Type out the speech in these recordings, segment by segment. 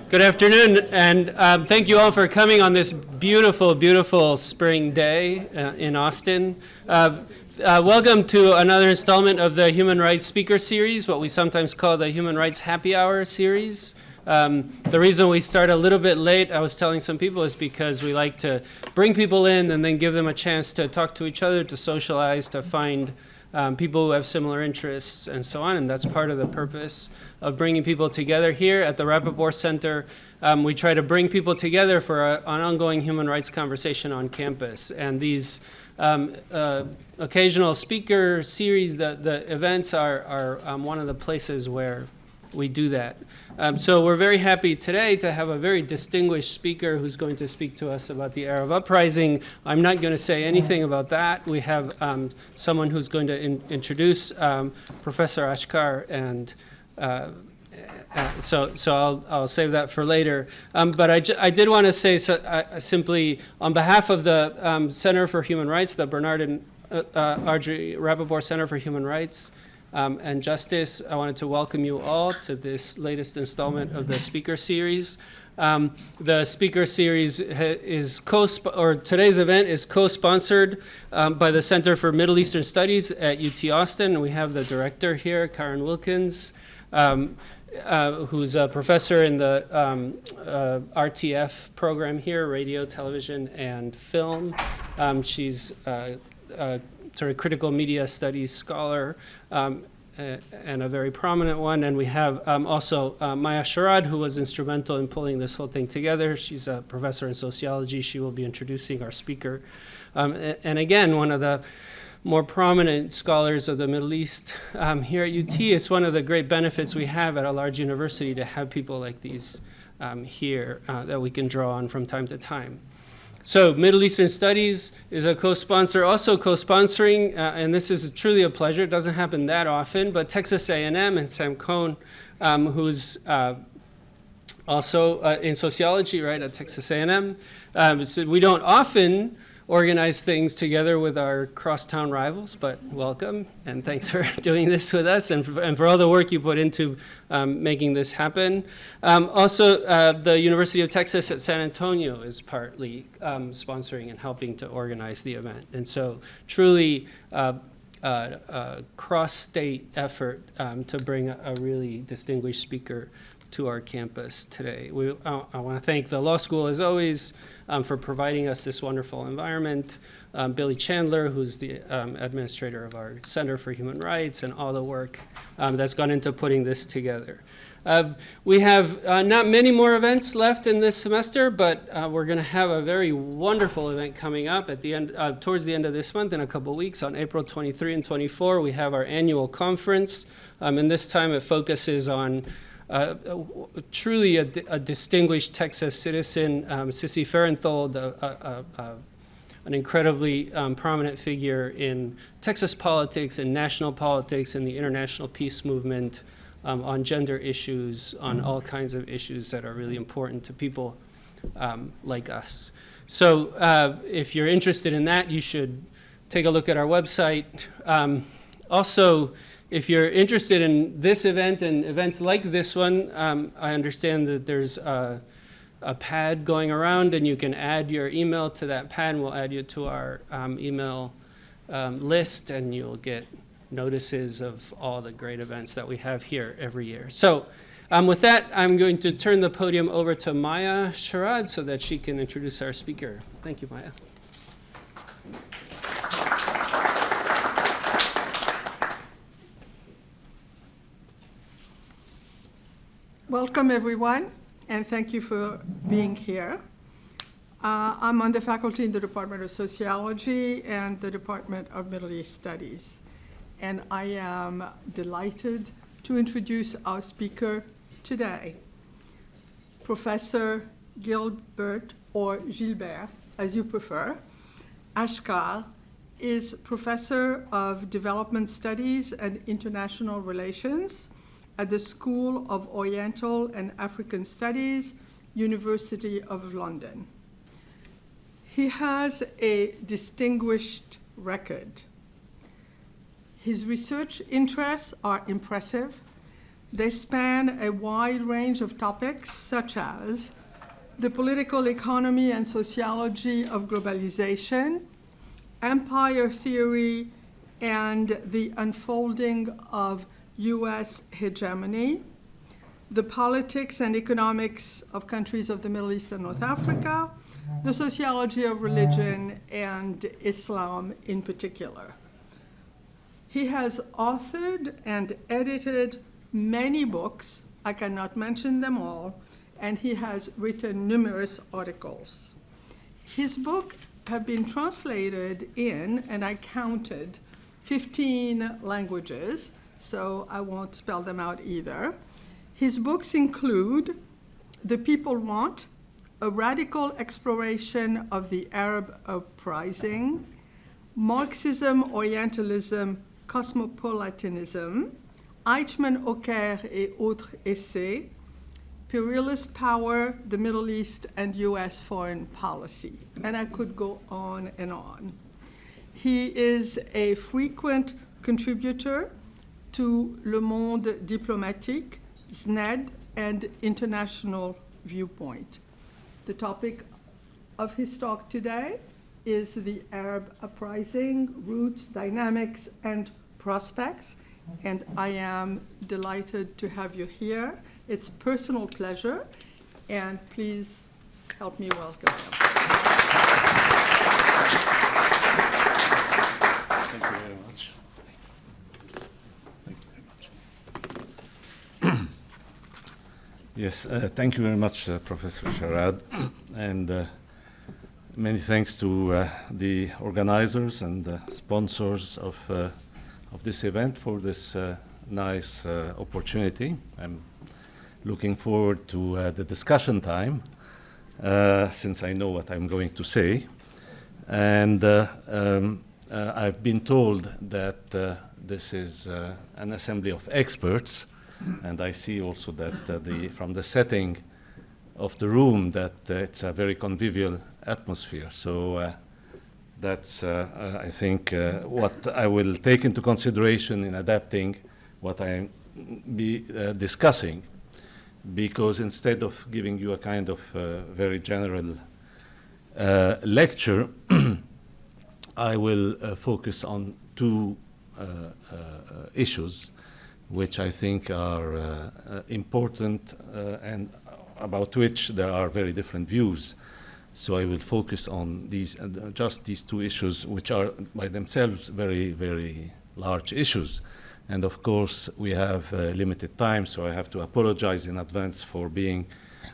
Good afternoon, and thank you all for coming on this beautiful, beautiful spring day in Austin. Welcome to another installment of the Human Rights Speaker Series, what we sometimes call the Human Rights Happy Hour Series. The reason we start a little bit late, I was telling some people, is because we like to bring people in and then give them a chance to talk to each other, to socialize, to find people who have similar interests and so on, and that's part of the purpose of bringing people together here at the Rapoport Center. We try to bring people together for an ongoing human rights conversation on campus, and these occasional speaker series, the events are one of the places where we do that. So we're very happy today to have a very distinguished speaker who's going to speak to us about the Arab Uprising. I'm not going to say anything about that. We have someone who's going to introduce Professor Achcar, and so I'll save that for later. But I did want to say simply on behalf of the Center for Human Rights, the Bernard and Audrey Rapoport Center for Human Rights, and Justice, I wanted to welcome you all to this latest installment of the speaker series. The speaker series is today's event is co-sponsored by the Center for Middle Eastern Studies at UT Austin. We have the director here, Karen Wilkins, who's a professor in the RTF program here, radio, television, and film. She's sort of critical media studies scholar, and a very prominent one. And we have also Maya Sharad, who was instrumental in pulling this whole thing together. She's a professor in sociology. She will be introducing our speaker. And again, one of the more prominent scholars of the Middle East here at UT. It's one of the great benefits we have at a large university to have people like these here that we can draw on from time to time. So Middle Eastern Studies is a co-sponsor, also co-sponsoring, and this is truly a pleasure. It doesn't happen that often, but Texas A&M and Sam Cohn, who's also in sociology, right, at Texas A&M. So we don't often organize things together with our crosstown rivals, but welcome, and thanks for doing this with us and for all the work you put into making this happen. Also, the University of Texas at San Antonio is partly sponsoring and helping to organize the event. And so truly a cross-state effort to bring a really distinguished speaker to our campus today. I want to thank the law school, as always, for providing us this wonderful environment. Billy Chandler, who's the administrator of our Center for Human Rights, and all the work that's gone into putting this together. We have not many more events left in this semester, but we're going to have a very wonderful event coming up at the end, towards the end of this month, in a couple weeks. On April 23 and 24, we have our annual conference, and this time it focuses on truly a distinguished Texas citizen, Sissy Farenthold, an incredibly prominent figure in Texas politics and national politics and the international peace movement, on gender issues, on all kinds of issues that are really important to people like us. So if you're interested in that, you should take a look at our website. Also, if you're interested in this event and events like this one, I understand that there's a pad going around, and you can add your email to that pad, and we'll add you to our email list, and you'll get notices of all the great events that we have here every year. So with that, I'm going to turn the podium over to Maya Sharad so that she can introduce our speaker. Thank you, Maya. Welcome, everyone, and thank you for being here. I'm on the faculty in the Department of Sociology and the Department of Middle East Studies, and I am delighted to introduce our speaker today, Professor Gilbert, or Gilbert, as you prefer. Achcar is Professor of Development Studies and International Relations at the School of Oriental and African Studies, University of London. He has a distinguished record. His research interests are impressive, They span a wide range of topics such as the political economy and sociology of globalization, empire theory and the unfolding of US hegemony, the politics and economics of countries of the Middle East and North Africa, the sociology of religion and Islam in particular. He has authored and edited many books. I cannot mention them all, and he has written numerous articles. His books have been translated in, and I counted, 15 languages, so I won't spell them out either. His books include The People Want, a radical exploration of the Arab uprising, Marxism, Orientalism, Cosmopolitanism, Eichmann, Achcar et autres essais, Imperialist Power, the Middle East, and US Foreign Policy. And I could go on and on. He is a frequent contributor to Le Monde Diplomatique, SNED, and International Viewpoint. The topic of his talk today is the Arab uprising, roots, dynamics, and prospects. And I am delighted to have you here. It's a personal pleasure, and please help me welcome him. Thank you very much. Thank you very much. Yes, thank you very much, Professor Sharad, and many thanks to the organizers and sponsors of this event for this nice opportunity. I'm looking forward to the discussion time, since I know what I'm going to say. And I've been told that this is an assembly of experts, and I see also that from the setting of the room that it's a very convivial atmosphere. So that's, I think, what I will take into consideration in adapting what I be discussing, because instead of giving you a kind of very general lecture, I will focus on two issues which I think are important and about which there are very different views. So I will focus on these, just these two issues, which are by themselves very, very large issues. And of course, we have limited time, so I have to apologize in advance for being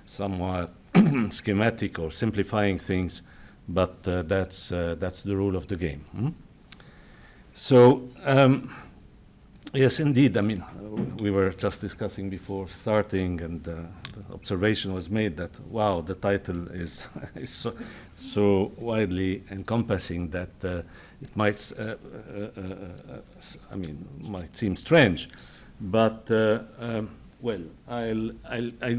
somewhat schematic or simplifying things, but that's the rule of the game. So, yes, indeed, I mean, we were just discussing before starting, and the observation was made that, wow, the title is, is so widely encompassing that it might, I mean, might seem strange. But, well, I'll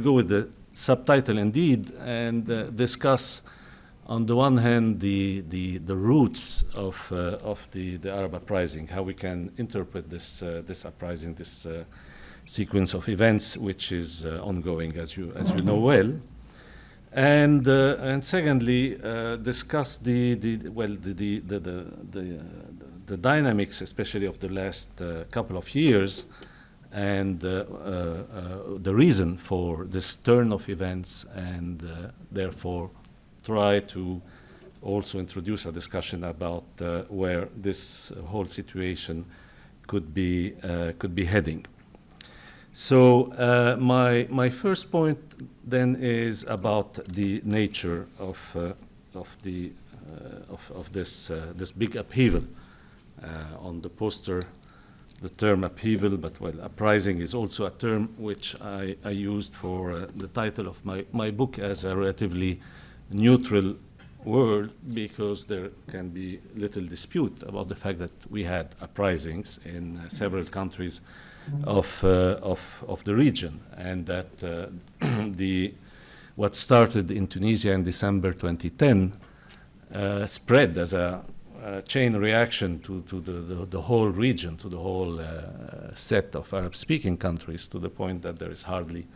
go with the subtitle indeed and discuss, on the one hand, the roots of the Arab uprising, how we can interpret this uprising, this sequence of events which is ongoing, as you know well, and secondly, discuss the dynamics, especially of the last couple of years, and the reason for this turn of events, and therefore try to also introduce a discussion about where this whole situation could be heading. So my first point then is about the nature of this big upheaval. On the poster, the term upheaval, but well, uprising is also a term which I used for the title of my book as a relatively neutral word, because there can be little dispute about the fact that we had uprisings in several countries of the region, and that what started in Tunisia in December 2010 spread as a chain reaction to the whole region, to the whole set of Arab-speaking countries, to the point that there is hardly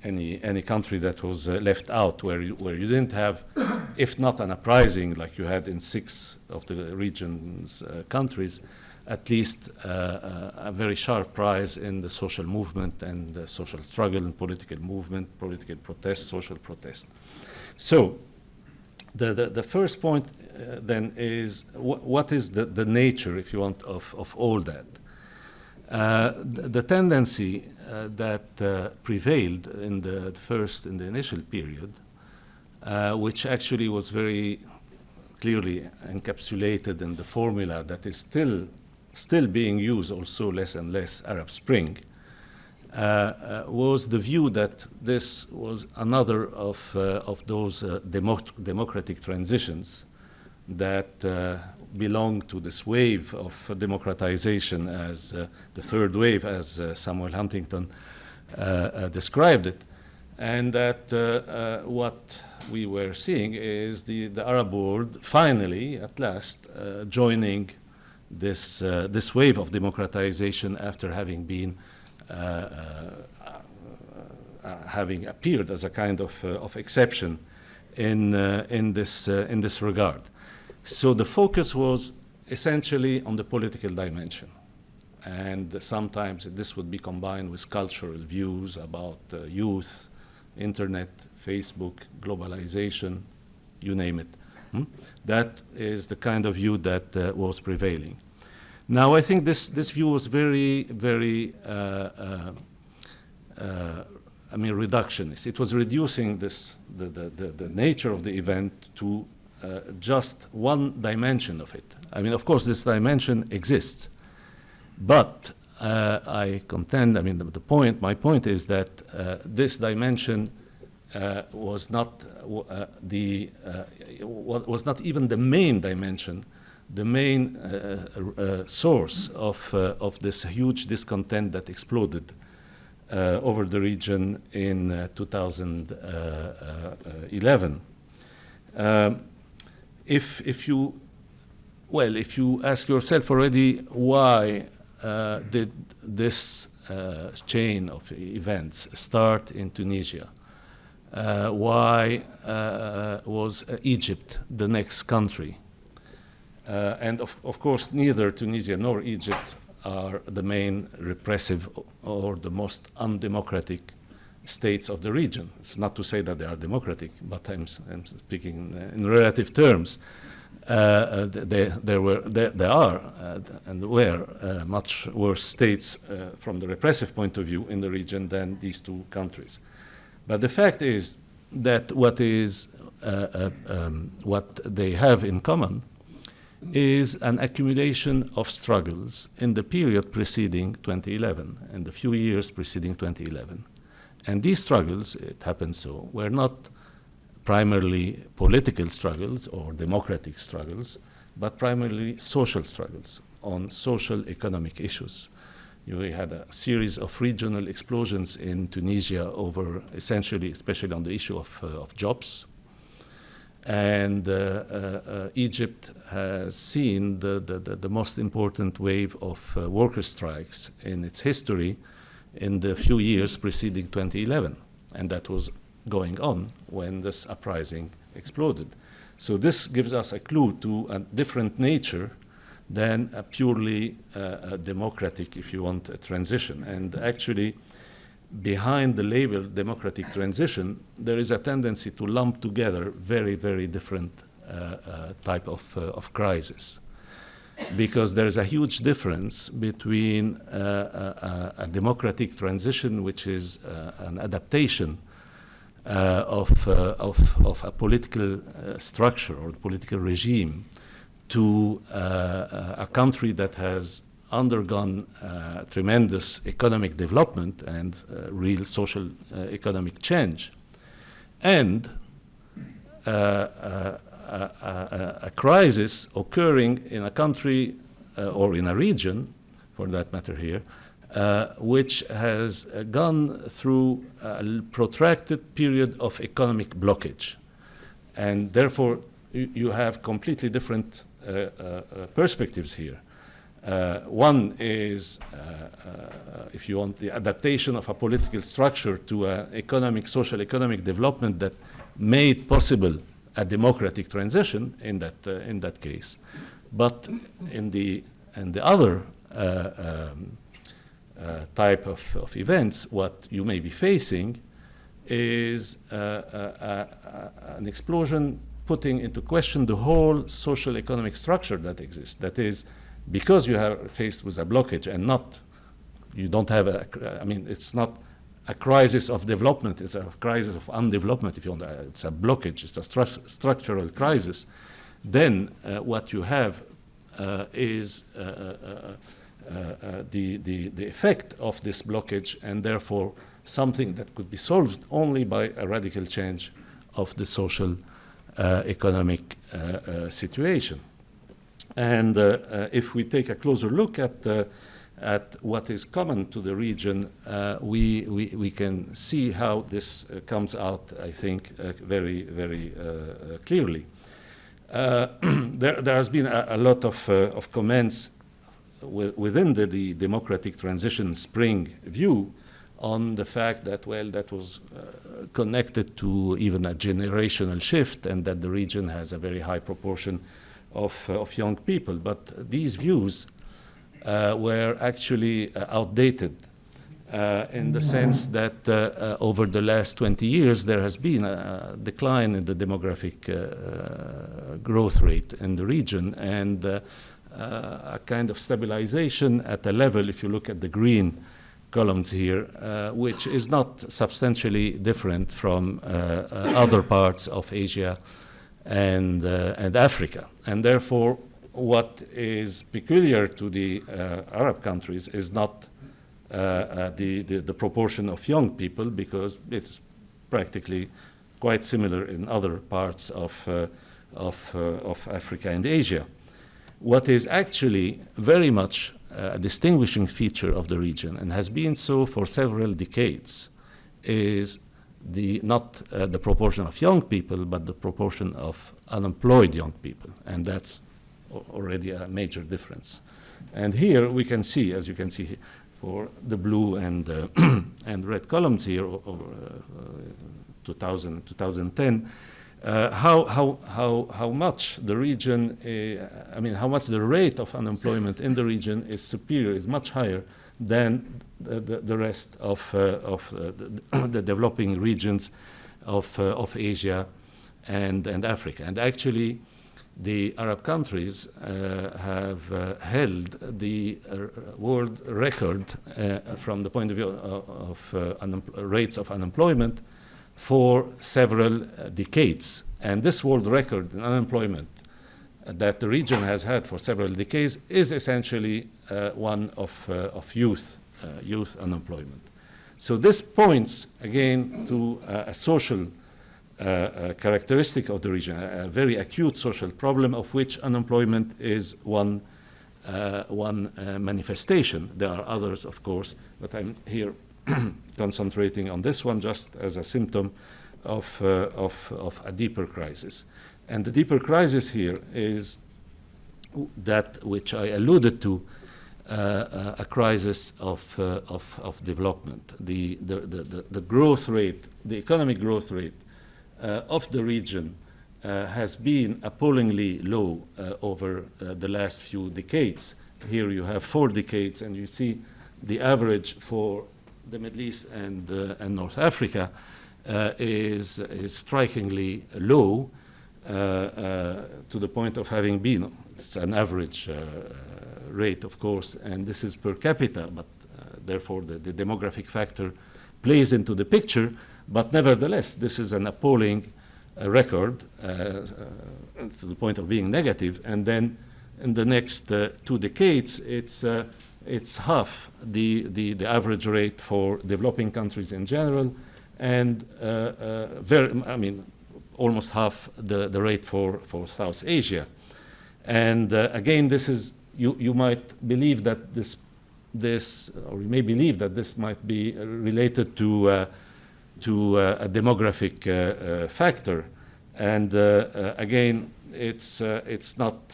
any country that was left out, where you didn't have, if not an uprising like you had in 6 of the region's countries, at least a very sharp rise in the social movement and the social struggle and political movement, political protest, social protest. So the first point then is what is the nature, if you want, of all that? The tendency that prevailed in the initial period, which actually was very clearly encapsulated in the formula that is still being used, also less and less, Arab Spring, was the view that this was another of those democratic transitions that belong to this wave of democratization, as the third wave, as Samuel Huntington described it, and that what we were seeing is the Arab world finally, at last, joining this wave of democratization after having been having appeared as a kind of exception in this regard. So the focus was essentially on the political dimension, and sometimes this would be combined with cultural views about youth, internet, Facebook, globalization, you name it. That is the kind of view that was prevailing. Now, I think this view was very, very, reductionist. It was reducing the nature of the event to just one dimension of it. I mean, of course, this dimension exists, but I contend, my point is that this dimension was not even the main dimension, the main source of this huge discontent that exploded over the region in 2011. If you ask yourself already why did this chain of events start in Tunisia? Why was Egypt the next country? And of course, neither Tunisia nor Egypt are the main repressive or the most undemocratic states of the region. It's not to say that they are democratic, but I'm speaking in relative terms. They are and were much worse states from the repressive point of view in the region than these two countries. But the fact is that what they have in common is an accumulation of struggles in the period preceding 2011, and the few years preceding 2011. And these struggles, it happens so, were not primarily political struggles or democratic struggles, but primarily social struggles on social economic issues. You had a series of regional explosions in Tunisia over essentially, especially on the issue of jobs. And Egypt has seen the most important wave of worker strikes in its history in the few years preceding 2011. And that was going on when this uprising exploded. So this gives us a clue to a different nature than a purely democratic, if you want, transition. And actually, behind the label democratic transition, there is a tendency to lump together very, very different type of crisis. Because there is a huge difference between a democratic transition, which is an adaptation of a political structure or political regime, to a country that has undergone tremendous economic development and real social economic change, and a crisis occurring in a country or in a region, for that matter here, which has gone through a protracted period of economic blockage. And therefore, you have completely different perspectives here. One is, if you want, the adaptation of a political structure to an social economic development that made possible a democratic transition in that case. But in the other type of events, what you may be facing is an explosion putting into question the whole social economic structure that exists. That is, because you are faced with a blockage and you don't have it's not a crisis of development, it's a crisis of undevelopment, if you want. It's a blockage, it's a structural crisis. Then what you have is the effect of this blockage, and therefore something that could be solved only by a radical change of the social economic situation. And if we take a closer look at what is common to the region, we can see how this comes out, I think, very, very clearly. There has been a lot of comments within the democratic transition spring view on the fact that, well, that was connected to even a generational shift, and that the region has a very high proportion of young people. But these views were actually outdated in the sense that over the last 20 years there has been a decline in the demographic growth rate in the region, and a kind of stabilization at a level, if you look at the green columns here, which is not substantially different from other parts of Asia and Africa. And therefore, what is peculiar to the Arab countries is not the proportion of young people, because it's practically quite similar in other parts of Africa and Asia. What is actually very much a distinguishing feature of the region, and has been so for several decades, is not the proportion of young people, but the proportion of unemployed young people. And that's already a major difference. And here we can see, as you can see for the blue and red columns here, over 2010, how much the region, how much the rate of unemployment in the region is superior, is much higher than the rest of the developing regions of Asia and Africa. And actually, the Arab countries have held the world record from the point of view of rates of unemployment for several decades. And this world record in unemployment that the region has had for several decades is essentially one of youth unemployment. So this points again to a social characteristic of the region, a very acute social problem of which unemployment is one manifestation. There are others, of course, but I'm here concentrating on this one just as a symptom of a deeper crisis. And the deeper crisis here is that which I alluded to, a crisis of development. The growth rate, the economic growth rate of the region has been appallingly low over the last few decades. Here you have 4 decades, and you see the average for the Middle East and North Africa is strikingly low, to the point of having been, it's an average rate, of course, and this is per capita, but therefore the demographic factor plays into the picture. But nevertheless, this is an appalling record to the point of being negative. And then in the next 2 decades, it's half the average rate for developing countries in general, and almost half the rate for South Asia. And again, this is, you might believe that this, or you may believe that this might be related to a demographic factor. And again, it's not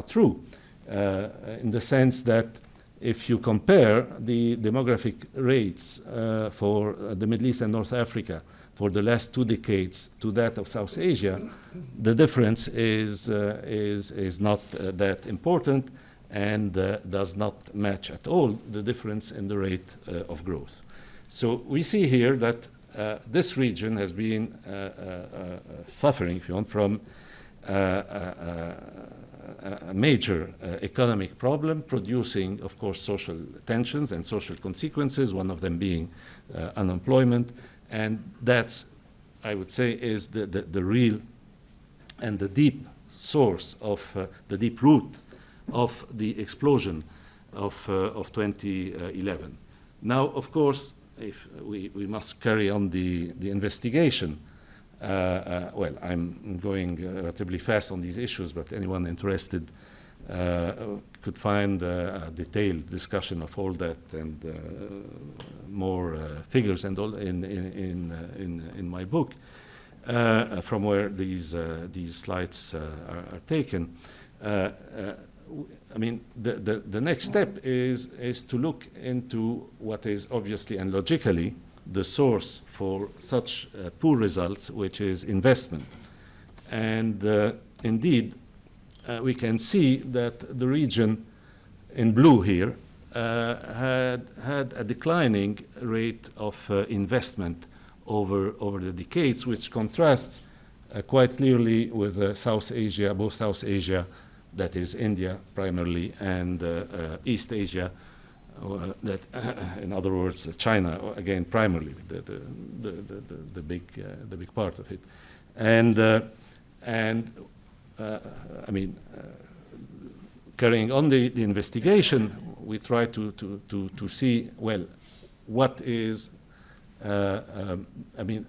true in the sense that if you compare the demographic rates for the Middle East and North Africa for the last 2 decades to that of South Asia, the difference is not that important and does not match at all the difference in the rate of growth. So we see here that this region has been suffering, if you want, from a major economic problem, producing, of course, social tensions and social consequences, one of them being unemployment. And that's, I would say, is the real and the deep source of, the deep root of the explosion of 2011. Now, of course, if we must carry on the investigation. Well, I'm going relatively fast on these issues, but anyone interested could find a detailed discussion of all that and more figures and all in my book, from where these slides are taken. I mean, the next step is to look into what is obviously and logically the source for such poor results, which is investment. And indeed, we can see that the region in blue here had a declining rate of investment over the decades, which contrasts quite clearly with South Asia, both South Asia, that is India primarily, and East Asia, that, in other words, China, again, primarily, the big part of it. And I mean, carrying on the investigation, we try to see, well, what is, I mean,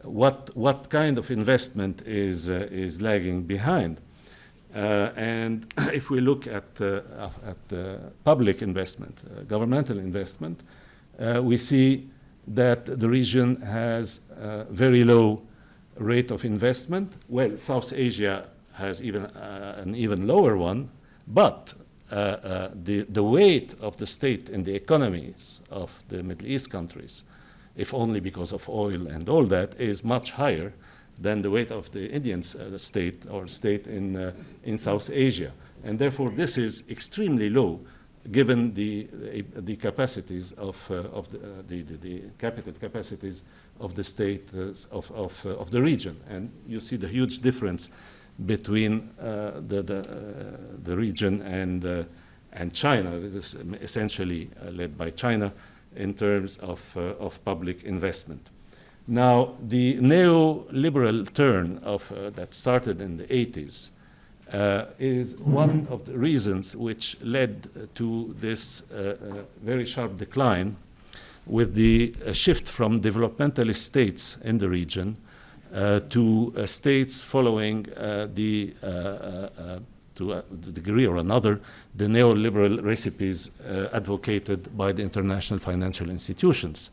what kind of investment is lagging behind. And if we look at public investment, governmental investment, we see that the region has a very low rate of investment. Well, South Asia has even an even lower one, but the weight of the state in the economies of the Middle East countries, if only because of oil and all that, is much higher than the weight of the Indian state or state in South Asia. And therefore, this is extremely low, given the capacities of the capital capacities of the state of the region. And you see the huge difference between the region and China. It is essentially led by China in terms of public investment. Now, the neoliberal turn that started in the 80s is one of the reasons which led to this very sharp decline, with the shift from developmentalist states in the region to states following to a degree or another, the neoliberal recipes advocated by the international financial institutions.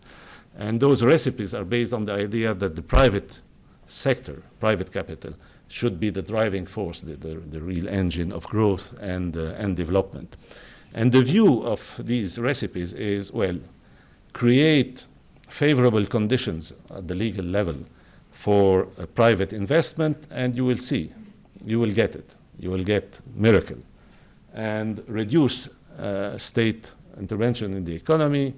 And those recipes are based on the idea that the private sector, private capital, should be the driving force, the real engine of growth and development. And the view of these recipes is, well, create favorable conditions at the legal level for private investment, and you will see, you will get it. You will get miracle. And reduce state intervention in the economy,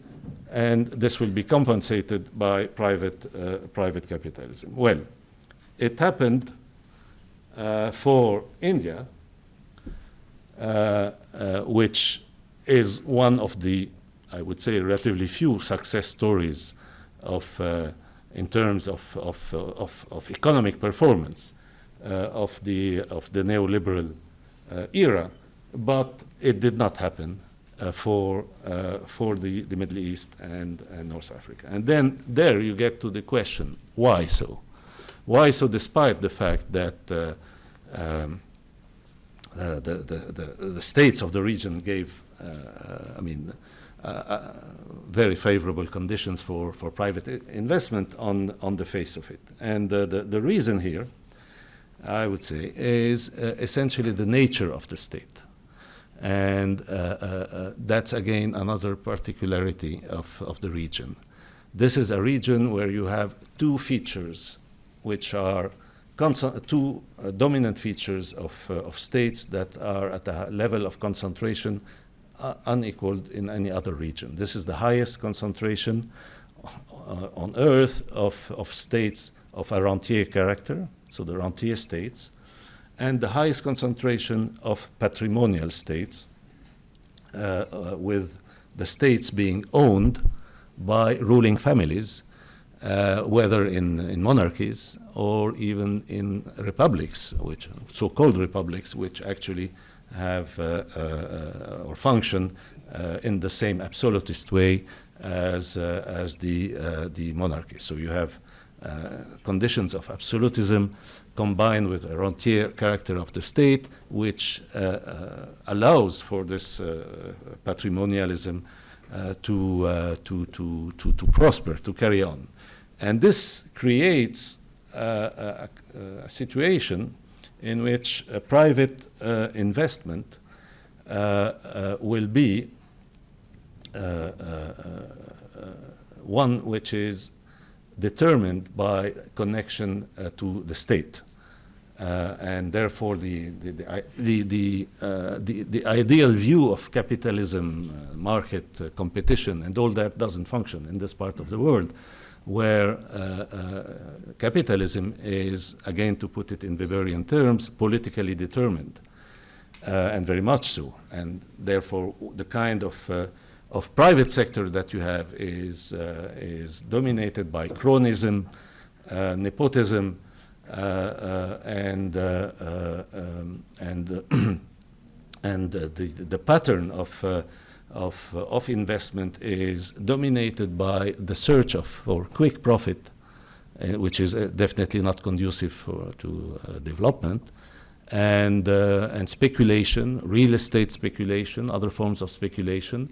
and this will be compensated by private capitalism. Well, it happened for India, which is one of the, I would say, relatively few success stories in terms of economic performance of the neoliberal era, but it did not happen for the Middle East and North Africa. And then there you get to the question, why so? Why so, despite the fact that the states of the region gave, very favorable conditions for private investment on the face of it. And the reason here, I would say, is essentially the nature of the state. And that's, again, another particularity of the region. This is a region where you have two features, which are two dominant features of states that are at a level of concentration unequaled in any other region. This is the highest concentration on Earth of states of a rentier character, so the rentier states, and the highest concentration of patrimonial states, with the states being owned by ruling families, whether in monarchies or even in republics, which so-called republics, which actually have or function in the same absolutist way as the monarchy. So you have conditions of absolutism combined with a rentier character of the state, which allows for this patrimonialism to prosper, to carry on. And this creates a situation in which a private investment will be one which is determined by connection to the state. And therefore, the ideal view of capitalism, market competition, and all that doesn't function in this part of the world, where capitalism is, again, to put it in Weberian terms, politically determined, and very much so. And therefore, the kind of private sector that you have is dominated by cronyism, nepotism, and the pattern of investment is dominated by the search for quick profit, which is definitely not conducive to development, and speculation, real estate speculation, other forms of speculation,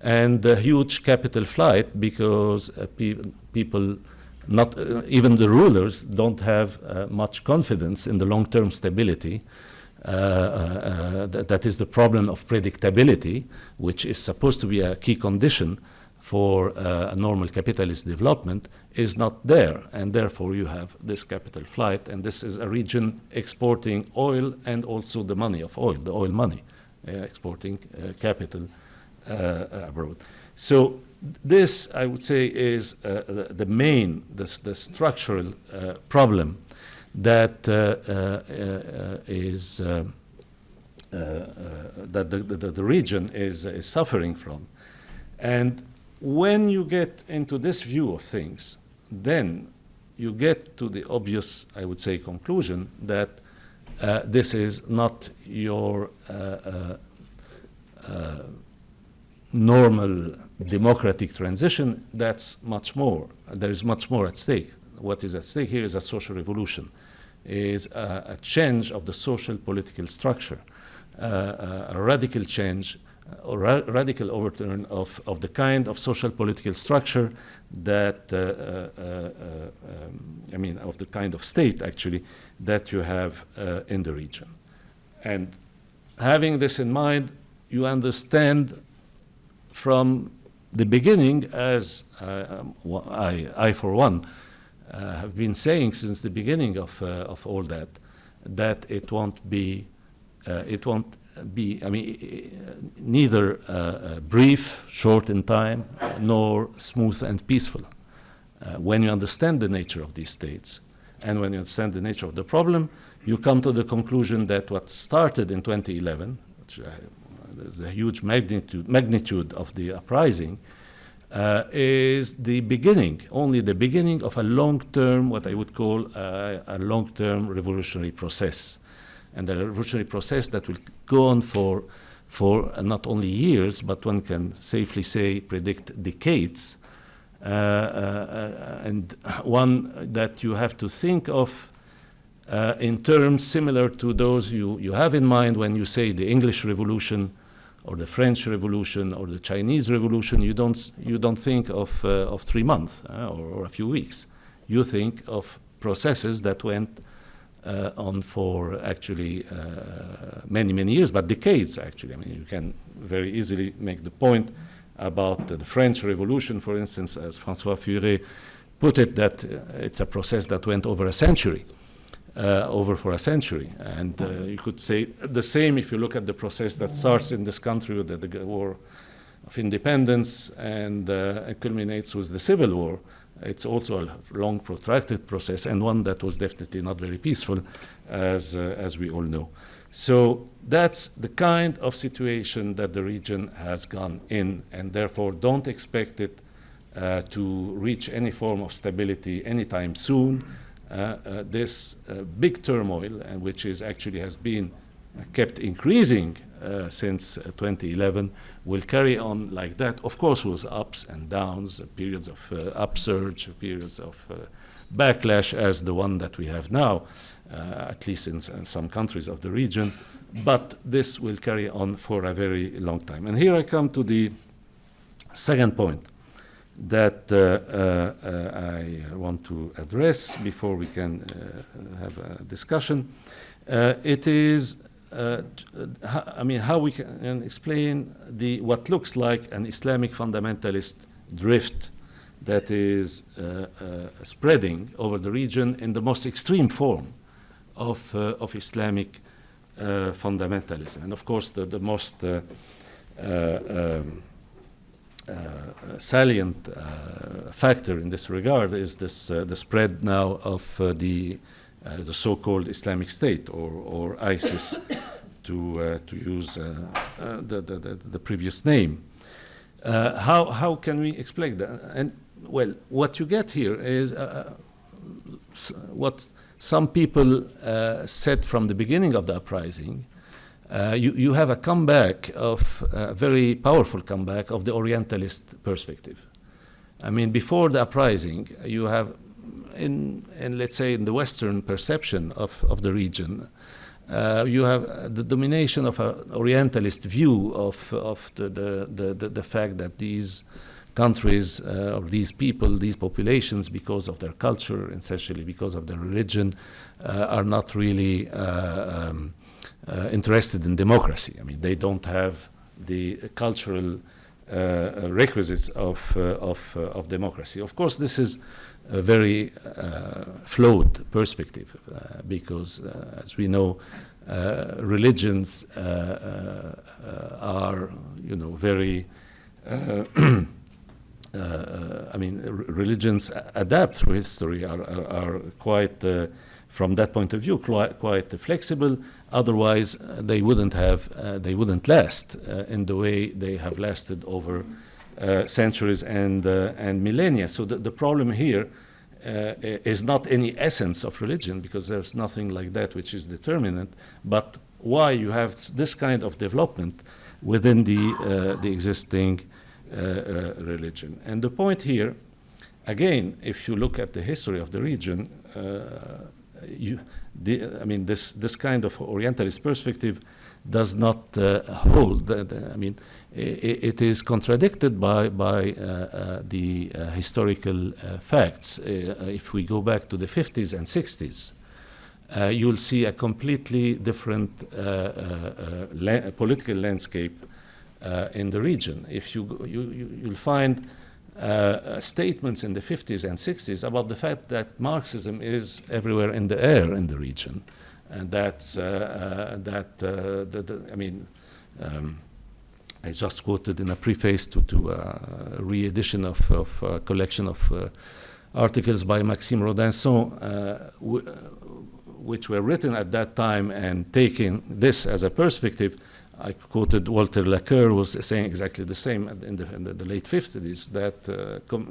and huge capital flight, because people, not even the rulers, don't have much confidence in the long-term stability. That is the problem of predictability, which is supposed to be a key condition for a normal capitalist development, is not there. And therefore you have this capital flight, and this is a region exporting oil and also the money of oil, the oil money, exporting capital abroad. So this, I would say, is the main, the structural problem that is that the region is suffering from. And when you get into this view of things, then you get to the obvious, I would say, conclusion that this is not your normal democratic transition. That's much more. There is much more at stake. What is at stake here is a social revolution, is a change of the social political structure, a radical change, or radical overturn of the kind of social political structure that, I mean, of the kind of state, actually, that you have in the region. And having this in mind, you understand from the beginning, as I for one, have been saying since the beginning of all that it won't be, I mean, neither brief, short in time, nor smooth and peaceful. When you understand the nature of these states, and when you understand the nature of the problem, you come to the conclusion that what started in 2011, which is the huge magnitude of the uprising, is the beginning, only the beginning of a long-term, what I would call a long-term revolutionary process. And a revolutionary process that will go on for not only years, but one can safely say, predict decades, and one that you have to think of in terms similar to those you have in mind when you say the English Revolution, or the French Revolution, or the Chinese Revolution, you don't think of 3 months or a few weeks. You think of processes that went on for actually many years, but decades actually. I mean, you can very easily make the point about the French Revolution, for instance, as François Furet put it, that it's a process that went over a century. For a century. And you could say the same if you look at the process that starts in this country with the War of Independence and it culminates with the Civil War. It's also a long, protracted process, and one that was definitely not very peaceful, as we all know. So that's the kind of situation that the region has gone in, and therefore don't expect it to reach any form of stability anytime soon. This big turmoil, and which is actually has been kept increasing since 2011, will carry on like that. Of course, with ups and downs, periods of upsurge, periods of backlash, as the one that we have now, at least in some countries of the region. But this will carry on for a very long time. And here I come to the second point that I want to address before we can have a discussion. It is, how we can explain what looks like an Islamic fundamentalist drift that is spreading over the region in the most extreme form of Islamic fundamentalism. And of course, the most salient factor in this regard is the spread now of the so-called Islamic State or ISIS, to use the previous name. How can we explain that? And well, what you get here is what some people said from the beginning of the uprising. You have a comeback a very powerful comeback of the Orientalist perspective. I mean, before the uprising, you have, let's say, in the Western perception of the region, you have the domination of an Orientalist view of the fact that these countries or these people, these populations, because of their culture, essentially because of their religion, are not really interested in democracy. I mean, they don't have the cultural requisites of democracy. Of course, this is a very flawed perspective because, as we know, religions are, very. Religions adapt through history, are quite, from that point of view, quite flexible. Otherwise, they wouldn't last in the way they have lasted over centuries and millennia. So the problem here is not any essence of religion, because there's nothing like that which is determinant, but why you have this kind of development within the existing religion. And the point here, again, if you look at the history of the region, this kind of Orientalist perspective does not hold. It is contradicted by the historical facts. If we go back to the 50s and 60s, you'll see a completely different political landscape in the region. If you'll find statements in the 50s and 60s about the fact that Marxism is everywhere in the air in the region, and I just quoted in a preface to a re-edition of a collection of articles by Maxime Rodinson, which were written at that time and taking this as a perspective. I quoted Walter Laqueur was saying exactly the same in the late 50s, that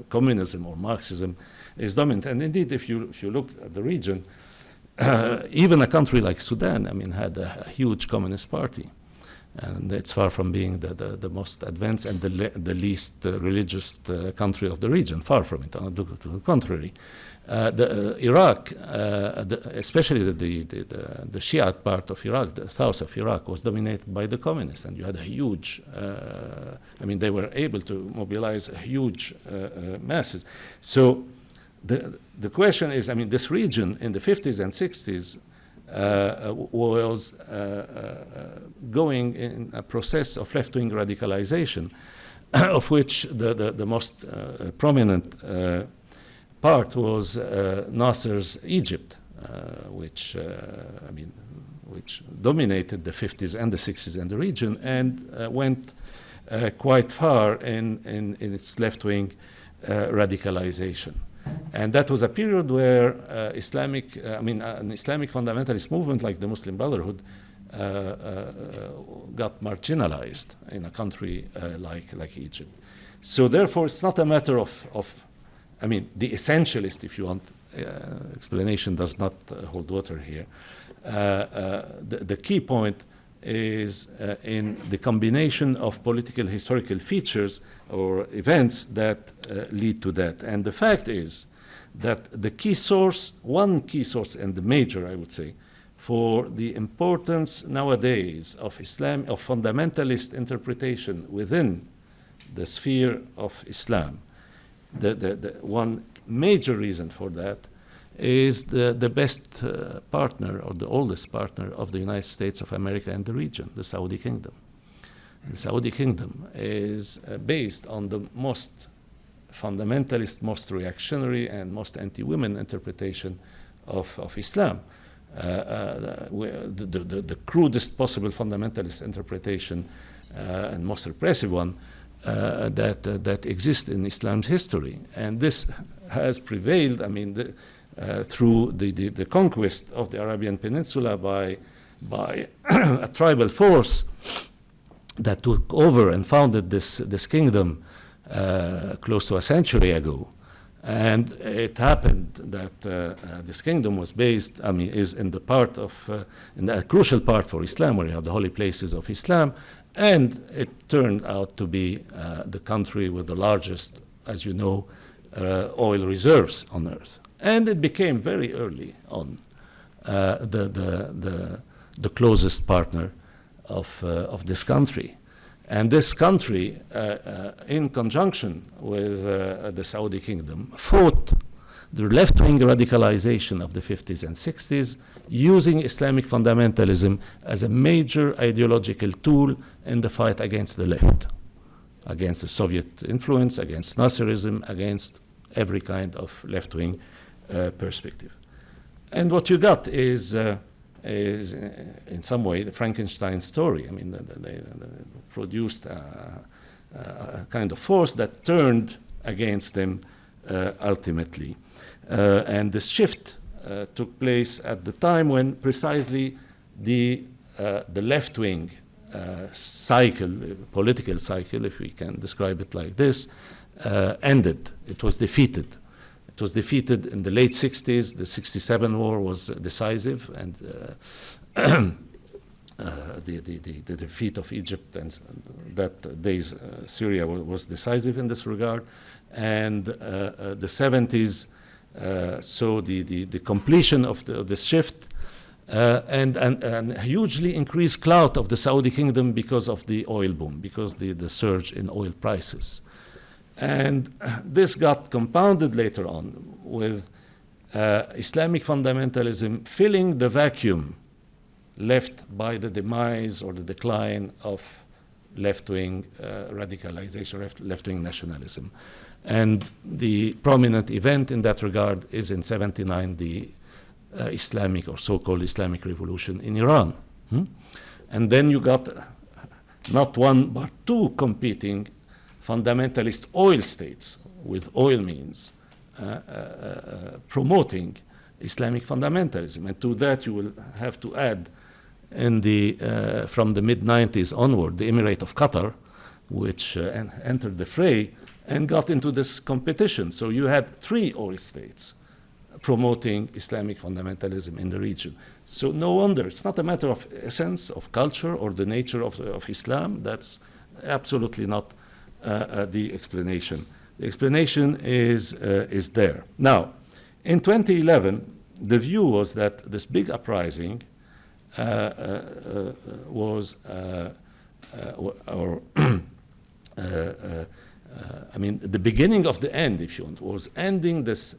communism or Marxism is dominant. And indeed, if you look at the region, even a country like Sudan, had a huge communist party. And it's far from being the most advanced and the least religious country of the region, far from it, to the contrary. Iraq, especially the Shiite part of Iraq, the south of Iraq, was dominated by the communists, and you had a huge, they were able to mobilize a huge masses. So the question is, this region in the 50s and 60s was going in a process of left-wing radicalization, of which the most prominent part was Nasser's Egypt, which dominated the 50s and the 60s in the region and went quite far in its left-wing radicalization. And that was a period where an Islamic fundamentalist movement like the Muslim Brotherhood got marginalized in a country like Egypt. So therefore, it's not a matter of the essentialist, if you want, explanation does not hold water here. The key point is in the combination of political historical features or events that lead to that. And the fact is that one key source, and the major, I would say, for the importance nowadays of fundamentalist interpretation within the sphere of Islam, the one major reason for that is the best partner or the oldest partner of the United States of America and the region, the Saudi Kingdom. The Saudi Kingdom is based on the most fundamentalist, most reactionary, and most anti-women interpretation of Islam. The crudest possible fundamentalist interpretation and most repressive one that exists in Islam's history. And this has prevailed, through the conquest of the Arabian Peninsula by a tribal force that took over and founded this kingdom close to a century ago. And it happened that this kingdom was based, is in a crucial part for Islam, where you have the holy places of Islam, and it turned out to be the country with the largest, as you know, oil reserves on earth. And it became very early on the closest partner of this country. And this country, in conjunction with the Saudi Kingdom, fought the left-wing radicalization of the 50s and 60s, using Islamic fundamentalism as a major ideological tool in the fight against the left, against the Soviet influence, against Nasserism, against every kind of left-wing perspective. And what you got is in some way the Frankenstein story. They produced a kind of force that turned against them ultimately. And this shift took place at the time when precisely the left-wing cycle, political cycle, if we can describe it like this, ended. It was defeated. It was defeated in the late 60s. The 67 war was decisive, and the defeat of Egypt and that days Syria was decisive in this regard. And the 70s saw the completion of this shift and hugely increased clout of the Saudi Kingdom because of the oil boom, because the surge in oil prices. And this got compounded later on with Islamic fundamentalism filling the vacuum left by the demise or the decline of left-wing radicalization, left-wing nationalism. And the prominent event in that regard is in 79, the Islamic or so-called Islamic Revolution in Iran. And then you got not one but two competing fundamentalist oil states with oil means promoting Islamic fundamentalism. And to that you will have to add from the mid-90s onward, the Emirate of Qatar, which entered the fray and got into this competition. So you had three oil states promoting Islamic fundamentalism in the region. So no wonder, it's not a matter of essence, of culture, or the nature of Islam. That's absolutely not the explanation. The explanation is there. Now, in 2011, the view was that this big uprising was, the beginning of the end, if you want, was ending this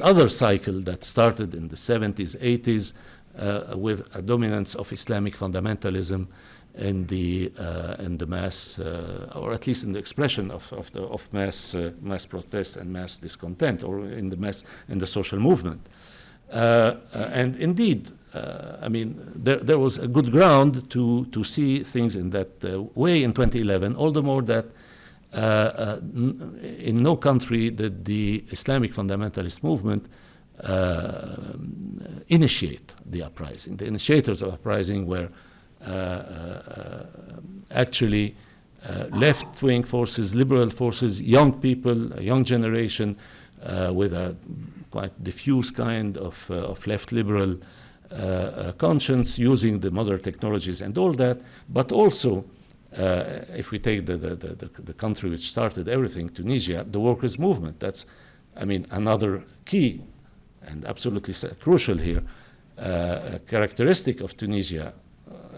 other cycle that started in the 70s, 80s, with a dominance of Islamic fundamentalism in the mass, or at least in the expression of mass protests and mass discontent, or in the social movement. And indeed, there was a good ground to see things in that way in 2011, all the more that in no country did the Islamic fundamentalist movement initiate the uprising. The initiators of uprising were actually left-wing forces, liberal forces, young people, a young generation with a quite diffuse kind of left liberal conscience, using the modern technologies and all that, but also, if we take the country which started everything, Tunisia, the workers' movement. That's, another key and absolutely crucial here characteristic of Tunisia,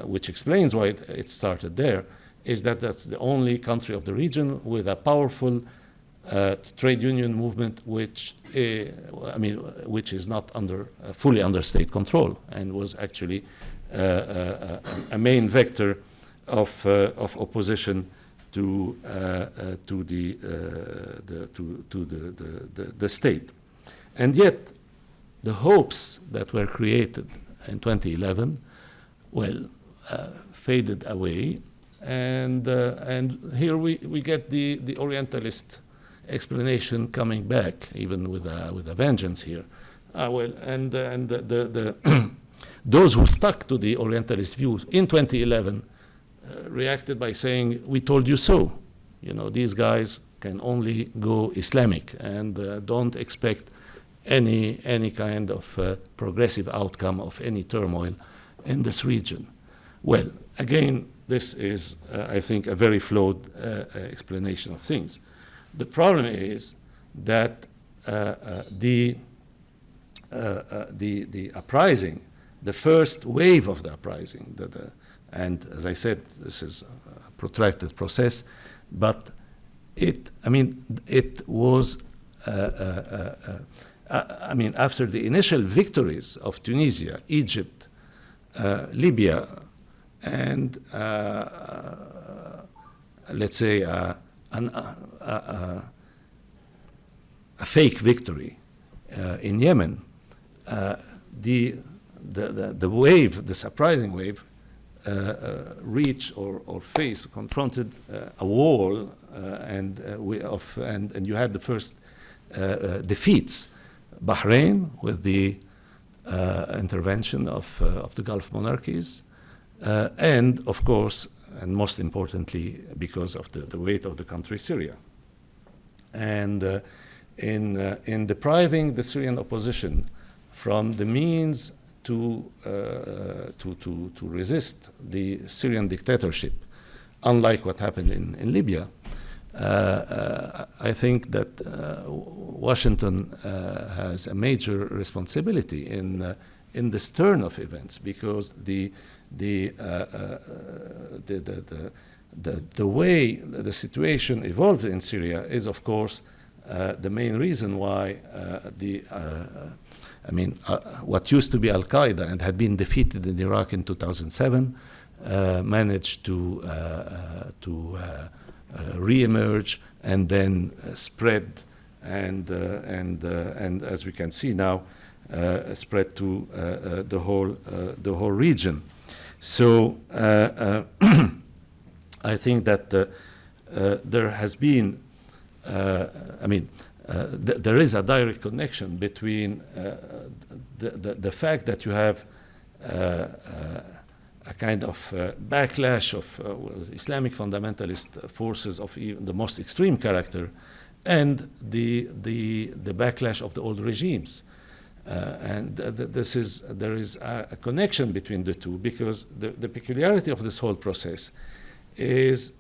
which explains why it started there, is that that's the only country of the region with a powerful trade union movement, which is not fully under state control, and was actually a main vector of opposition to the state. And yet, the hopes that were created in 2011, faded away, and here we get the Orientalist explanation coming back, even with a vengeance here. Those who stuck to the Orientalist views in 2011 reacted by saying, "We told you so. These guys can only go Islamic, and don't expect any kind of progressive outcome of any turmoil in this region." Well, again, this is, I think, a very flawed explanation of things. The problem is that the uprising, the first wave of the uprising, and as I said, this is a protracted process, but it was, after the initial victories of Tunisia, Egypt, Libya, and let's say a fake victory in Yemen, the wave, the surprising wave, confronted a wall, and you had the first defeats. Bahrain, with the intervention of the Gulf monarchies, and of course, and most importantly, because of the weight of the country, Syria. And in depriving the Syrian opposition from the means to resist the Syrian dictatorship, unlike what happened in Libya, I think that Washington has a major responsibility in this turn of events, because the way the situation evolved in Syria is, of course, the main reason why what used to be Al Qaeda and had been defeated in Iraq in 2007 managed to re-emerge and then spread, and as we can see now, spread to the whole region. So I think that there has been, there is a direct connection between the fact that you have a kind of backlash of Islamic fundamentalist forces of even the most extreme character, and the backlash of the old regimes. There is a connection between the two, because the peculiarity of this whole process is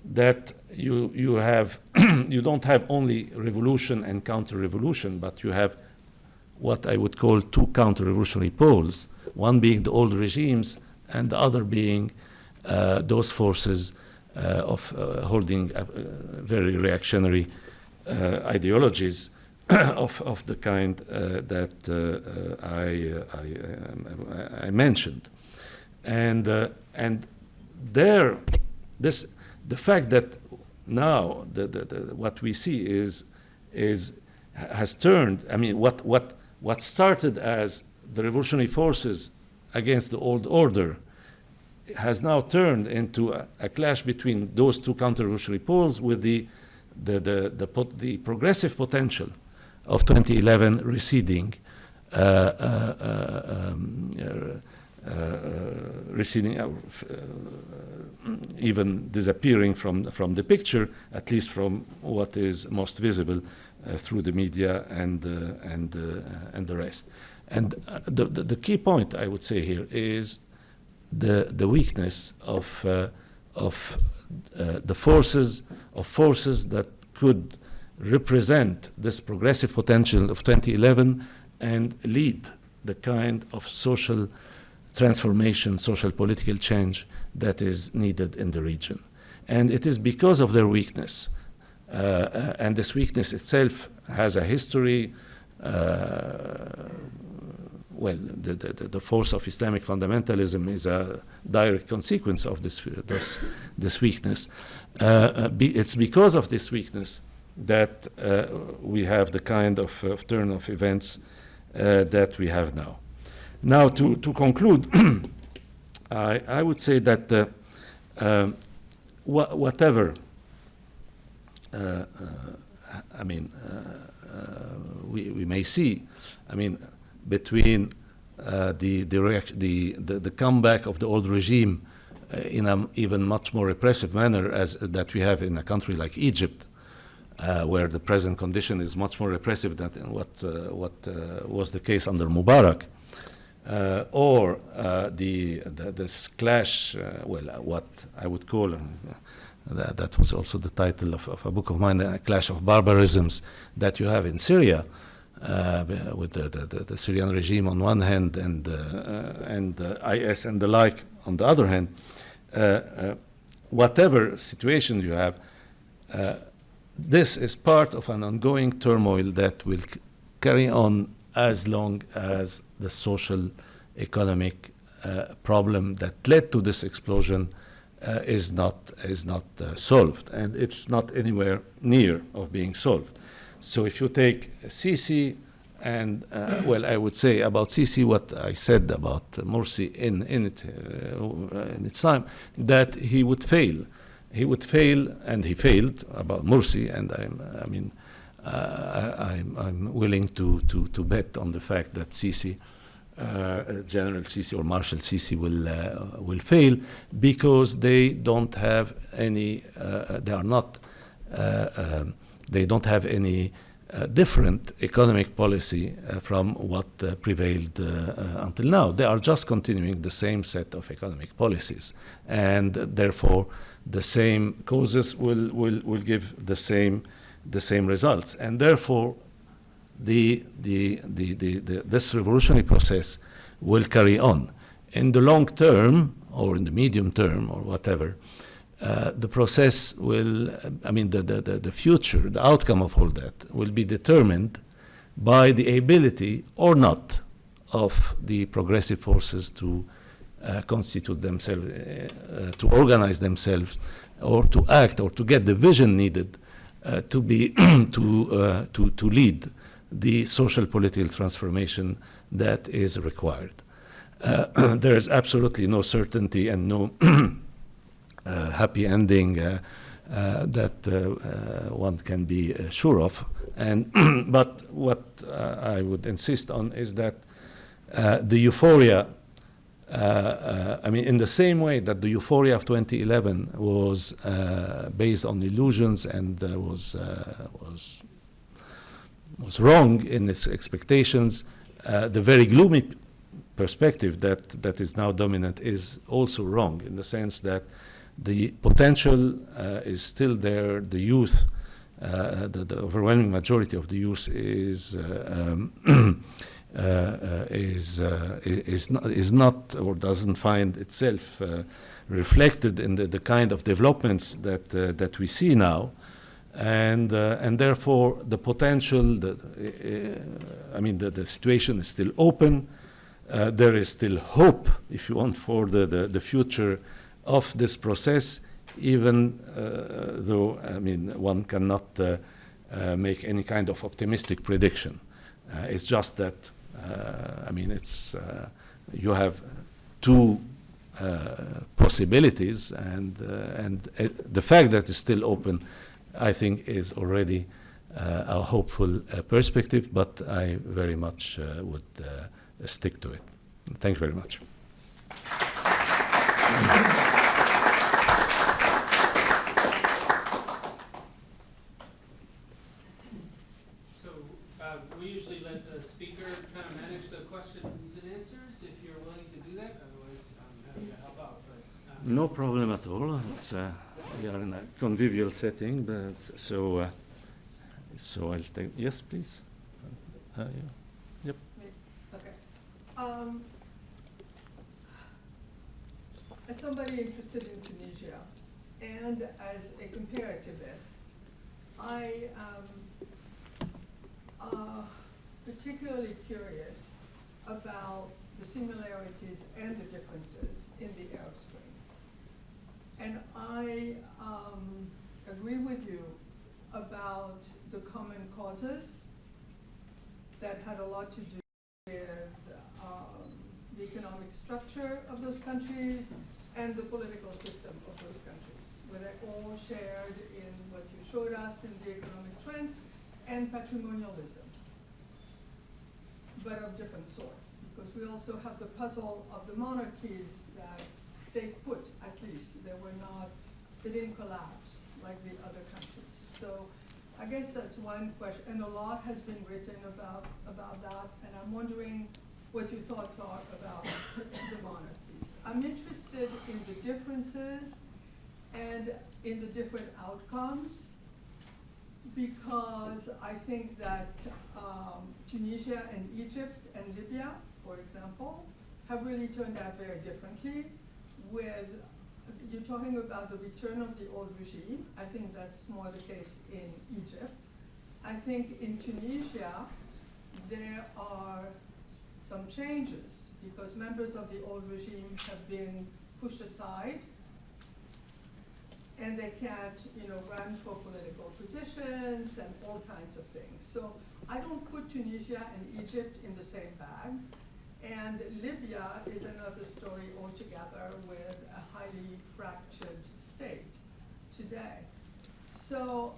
that you have you don't have only revolution and counter-revolution, but you have what I would call two counter-revolutionary poles, one being the old regimes and the other being those forces of holding very reactionary ideologies of the kind that I mentioned, and there, the fact that now what we see has turned. I mean, what started as the revolutionary forces against the old order has now turned into a clash between those two counter-revolutionary poles, with the progressive potential of 2011 receding, even disappearing from the picture, at least from what is most visible through the media and the rest. And the key point I would say here is the weakness of the forces that could represent this progressive potential of 2011 and lead the kind of social transformation, social political change that is needed in the region. And it is because of their weakness, and this weakness itself has a history. Well, the force of Islamic fundamentalism is a direct consequence of this weakness. It's because of this weakness that we have the kind of turn of events that we have now. Now, to conclude, I would say that whatever, we may see, between the comeback of the old regime in an even much more repressive manner as that we have in a country like Egypt, where the present condition is much more repressive than what was the case under Mubarak, or this clash, what I would call, that was also the title of a book of mine, a clash of barbarisms that you have in Syria, with the Syrian regime on one hand and IS and the like on the other hand. Whatever situation you have, this is part of an ongoing turmoil that will carry on as long as the social, economic problem that led to this explosion is not solved, and it's not anywhere near of being solved. So if you take Sisi, and I would say about Sisi what I said about Morsi in its time, that he would fail. He would fail, and he failed about Morsi, and I'm willing to bet on the fact that Sisi, General Sisi or Marshal Sisi, will fail, because they don't have any. They don't have any different economic policy from what prevailed until now. They are just continuing the same set of economic policies, and therefore the same causes will give the same results, and therefore this revolutionary process will carry on. In the long term, or in the medium term, or whatever, the process will, the future, the outcome of all that will be determined by the ability or not of the progressive forces to constitute themselves, to organize themselves, or to act, or to get the vision needed to lead the social political transformation that is required. There is absolutely no certainty and no happy ending that one can be sure of. But what I would insist on is that the euphoria I mean, in the same way that the euphoria of 2011 was based on illusions and was wrong in its expectations, the very gloomy perspective that is now dominant is also wrong, in the sense that the potential is still there. The youth, the overwhelming majority of the youth is not or doesn't find itself reflected in the kind of developments that we see now, and therefore the potential. The situation is still open. There is still hope, if you want, for the future of this process, even though one cannot make any kind of optimistic prediction. It's just that you have two possibilities, and the fact that it's still open, I think, is already a hopeful perspective. But I very much would stick to it. Thank you very much. We usually let the speaker kind of manage the questions and answers, if you're willing to do that. Otherwise, I'm happy to help out. But, no problem at all. It's, we are in a convivial setting, but so I'll take. Yes, please. Yeah. Yep. Okay. As somebody interested in Tunisia and as a comparativist, I am particularly curious about the similarities and the differences in the Arab Spring. And I agree with you about the common causes that had a lot to do with the economic structure of those countries and the political system of those countries, where they all shared in what you showed us in the economic trends and patrimonialism, but of different sorts, because we also have the puzzle of the monarchies that stayed put, at least. They didn't collapse like the other countries. So I guess that's one question, and a lot has been written about that, and I'm wondering what your thoughts are about the monarchies. I'm interested in the differences and in the different outcomes, because I think that Tunisia and Egypt and Libya, for example, have really turned out very differently. You're talking about the return of the old regime. I think that's more the case in Egypt. I think in Tunisia, there are some changes, because members of the old regime have been pushed aside, and they can't, run for political positions and all kinds of things. So I don't put Tunisia and Egypt in the same bag. And Libya is another story altogether, with a highly fractured state today. So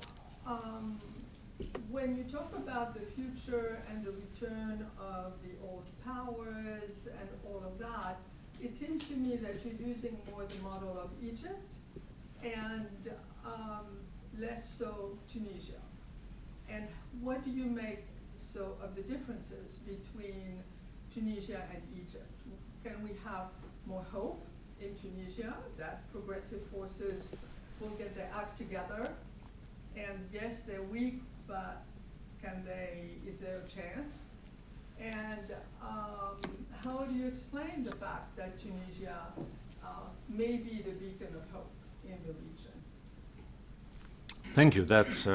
when you talk about the future and the return of the old powers and all of that, it seems to me that you're using more the model of Egypt and less so Tunisia. And what do you make of the differences between Tunisia and Egypt? Can we have more hope in Tunisia that progressive forces will get their act together? And yes, they're weak, but is there a chance? And how do you explain the fact that Tunisia may be the beacon of hope in the region? Thank you. That's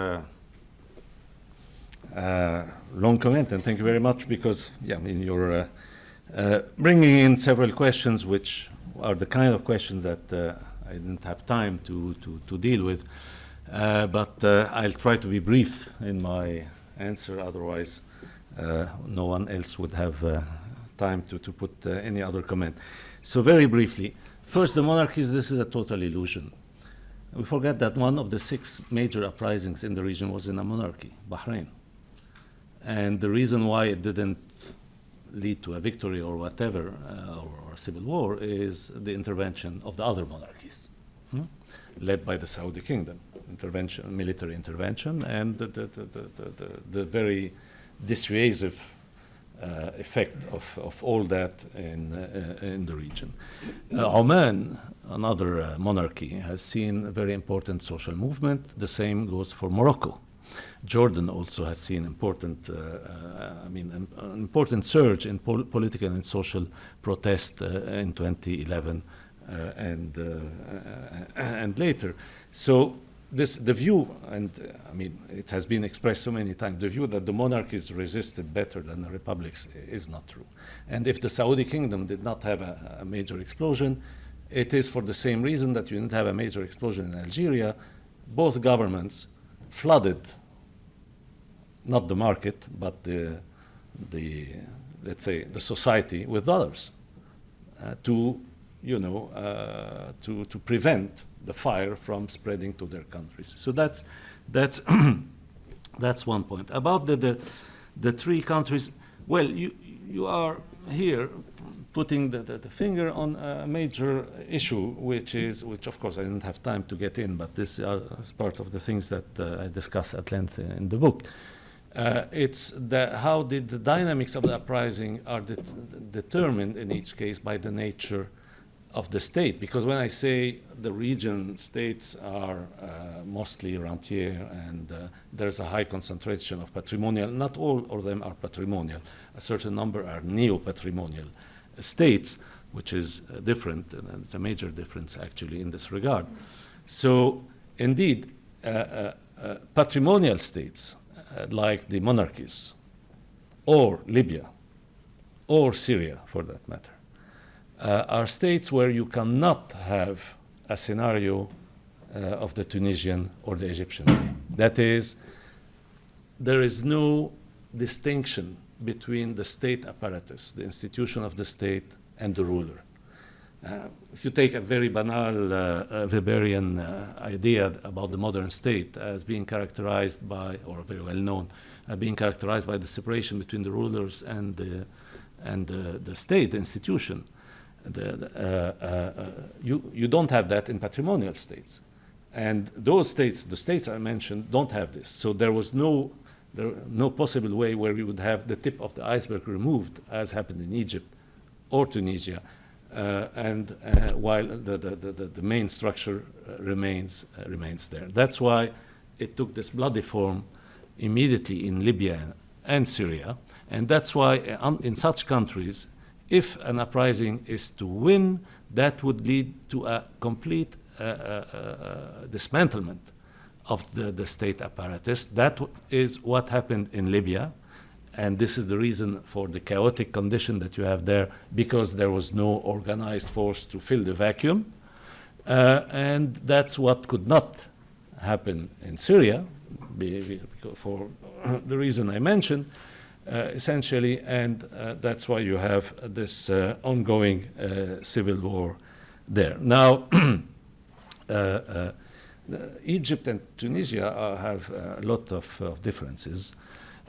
long comment, and thank you very much, because you're bringing in several questions, which are the kind of questions that I didn't have time to deal with. But I'll try to be brief in my answer. Otherwise, no one else would have time to put any other comment. So very briefly, first, the monarchies. This is a total illusion. We forget that one of the 6 major uprisings in the region was in a monarchy, Bahrain. And the reason why it didn't lead to a victory or whatever, or a civil war, is the intervention of the other monarchies, led by the Saudi kingdom, military intervention, and the very dissuasive effect of all that in the region. Oman, another monarchy, has seen a very important social movement. The same goes for Morocco. Jordan also has seen an important surge in political and social protest in 2011 and later. So the view, and it has been expressed so many times, the view that the monarchies resisted better than the republics is not true. And if the Saudi kingdom did not have a major explosion, it is for the same reason that you didn't have a major explosion in Algeria. Both governments flooded not the market, but the let's say the society with dollars to prevent the fire from spreading to their countries. So that's that's one point. About the three countries, well, you are here putting the finger on a major issue, which of course I didn't have time to get in, but this is part of the things that I discuss at length in the book. It's how the dynamics of the uprising are determined in each case by the nature of the state. Because when I say the region states are mostly rentier and there's a high concentration of patrimonial, not all of them are patrimonial. A certain number are neo-patrimonial states, which is different, and it's a major difference actually in this regard. So indeed, patrimonial states like the monarchies, or Libya, or Syria for that matter, are states where you cannot have a scenario of the Tunisian or the Egyptian way. That is, there is no distinction between the state apparatus, the institution of the state, and the ruler. If you take a very banal Weberian idea about the modern state as being characterized by, or very well known, being characterized by the separation between the rulers and the state, the institution, you don't have that in patrimonial states. And those states, the states I mentioned, don't have this. So there was no possible way where we would have the tip of the iceberg removed, as happened in Egypt or Tunisia, while the main structure remains there. That's why it took this bloody form immediately in Libya and Syria, and that's why in such countries, if an uprising is to win, that would lead to a complete dismantlement of the state apparatus. That is what happened in Libya. And this is the reason for the chaotic condition that you have there, because there was no organized force to fill the vacuum. And that's what could not happen in Syria, for the reason I mentioned, essentially. And that's why you have this ongoing civil war there. Now, Egypt and Tunisia have a lot of differences.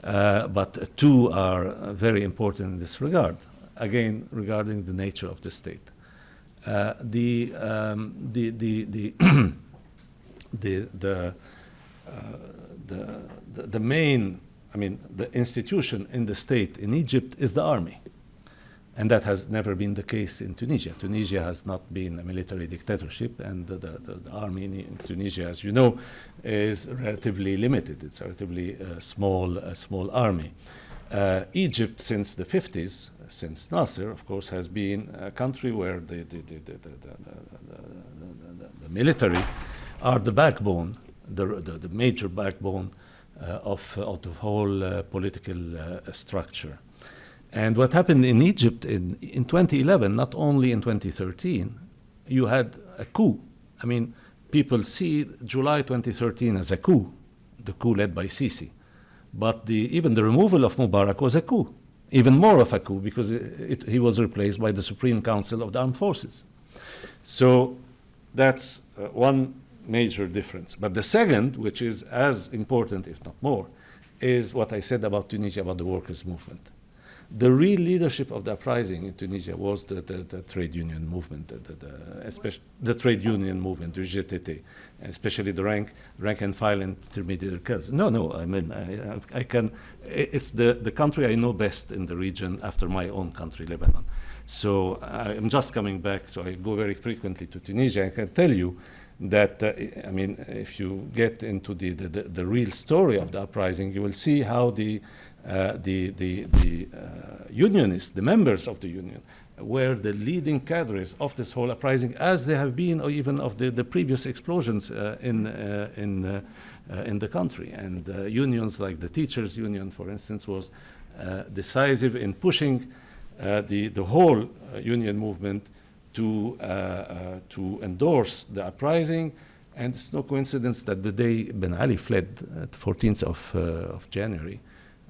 But two are very important in this regard, again, regarding the nature of the state. The main, the institution in the state in Egypt is the army. And that has never been the case in Tunisia. Tunisia has not been a military dictatorship, and the army in Tunisia, as you know, is relatively limited. It's a relatively small army. Egypt, since the 50s, since Nasser, of course, has been a country where the military are the backbone, the major backbone of the whole political structure. And what happened in Egypt in 2011, not only in 2013, you had a coup. People see July 2013 as a coup, the coup led by Sisi. But even the removal of Mubarak was a coup, even more of a coup, because he was replaced by the Supreme Council of the Armed Forces. So that's one major difference. But the second, which is as important, if not more, is what I said about Tunisia, about the workers' movement. The real leadership of the uprising in Tunisia was the trade union movement, especially the trade union movement, the GTT, especially the rank and file intermediate class. No, I mean, I can, it's the country I know best in the region after my own country, Lebanon. So I'm just coming back, so I go very frequently to Tunisia. I can tell you that, I mean, if you get into the real story of the uprising, you will see how the unionists, the members of the union, were the leading cadres of this whole uprising, as they have been, or even of the previous explosions in the country. And unions like the teachers' union, for instance, was decisive in pushing the whole union movement to endorse the uprising. And it's no coincidence that the day Ben Ali fled, the 14th of January,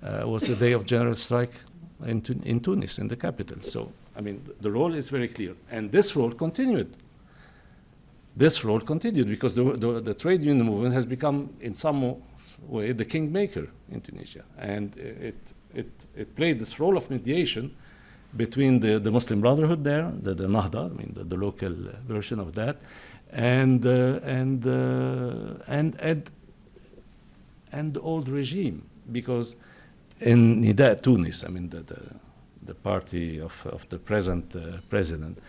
was the day of general strike in Tunis, in the capital. So, I mean, the role is very clear. And this role continued. This role continued because the trade union movement has become, in some way, the kingmaker in Tunisia. And it played this role of mediation between the Muslim Brotherhood there, the Nahda, I mean, the local version of that, and the old regime, because in Nida Tunis, I mean, the party of the present president,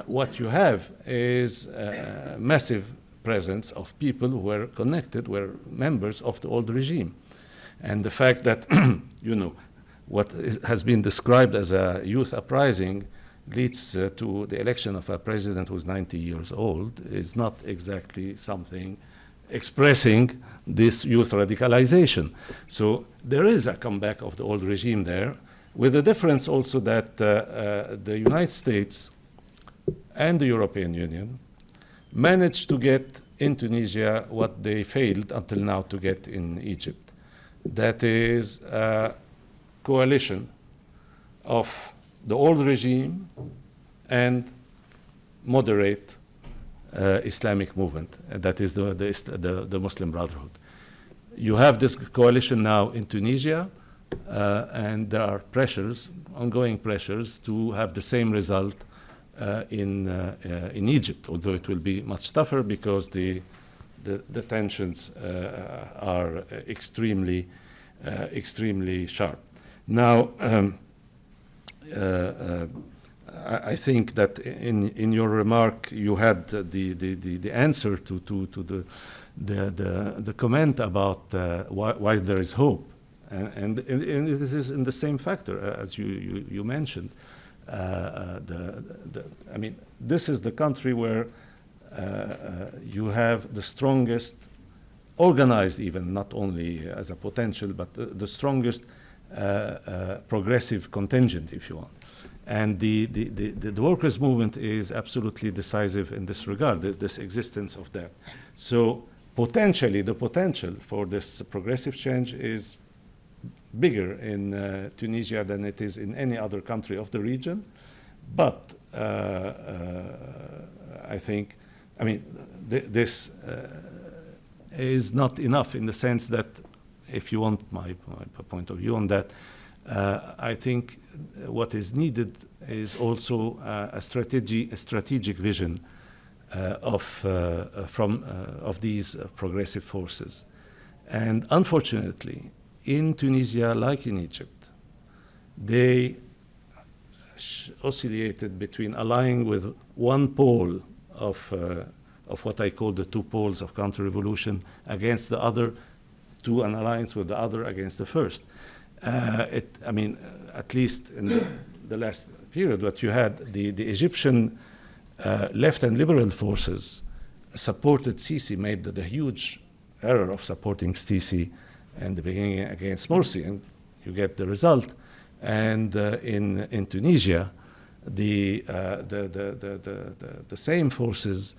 what you have is a massive presence of people who were connected, were members of the old regime. And the fact that, you know, what has been described as a youth uprising leads to the election of a president who's 90 years old is not exactly something expressing this youth radicalization. So there is a comeback of the old regime there, with the difference also that the United States and the European Union managed to get in Tunisia what they failed until now to get in Egypt. That is a coalition of the old regime and moderate Islamic movement, that is the Muslim Brotherhood. You have this coalition now in Tunisia, and there are pressures, ongoing pressures, to have the same result in Egypt, although it will be much tougher because the tensions are extremely sharp. Now, I think that in your remark you had the answer to the comment about why there is hope, and this is in the same factor as you mentioned. I mean, this is the country where you have the strongest organized, even not only as a potential, but the strongest progressive contingent, if you want. And the workers' movement is absolutely decisive in this regard, this existence of that. So potentially, the potential for this progressive change is bigger in Tunisia than it is in any other country of the region. But I think, I mean, this is not enough in the sense that, if you want my point of view on that, I think what is needed is also a strategic vision of these progressive forces. And unfortunately, in Tunisia, like in Egypt, they oscillated between allying with one pole of what I call the two poles of counter-revolution against the other, to an alliance with the other against the first. I mean, at least in the last period, what you had, the Egyptian left and liberal forces supported Sisi, made the huge error of supporting Sisi in the beginning against Morsi, and you get the result. And in Tunisia, the same forces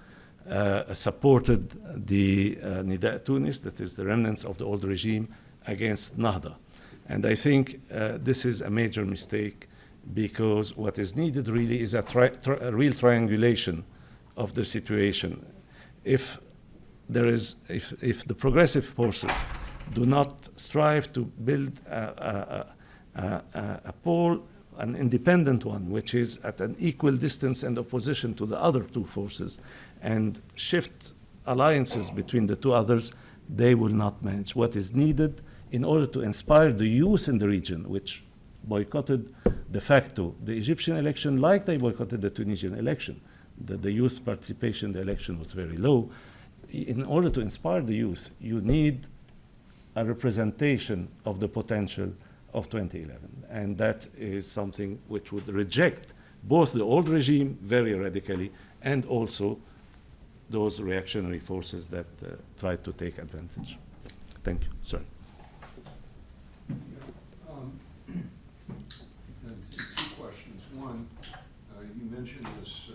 supported the Nida Tunis, that is the remnants of the old regime, against Nahda. And I think this is a major mistake, because what is needed really is a real triangulation of the situation. If the progressive forces do not strive to build a pole, an independent one, which is at an equal distance and opposition to the other two forces, and shift alliances between the two others, they will not manage. What is needed in order to inspire the youth in the region, which boycotted de facto the Egyptian election like they boycotted the Tunisian election. The youth participation in the election was very low. In order to inspire the youth, you need a representation of the potential of 2011. And that is something which would reject both the old regime very radically and also those reactionary forces that tried to take advantage. Thank you. Sorry. Two questions. One, you mentioned this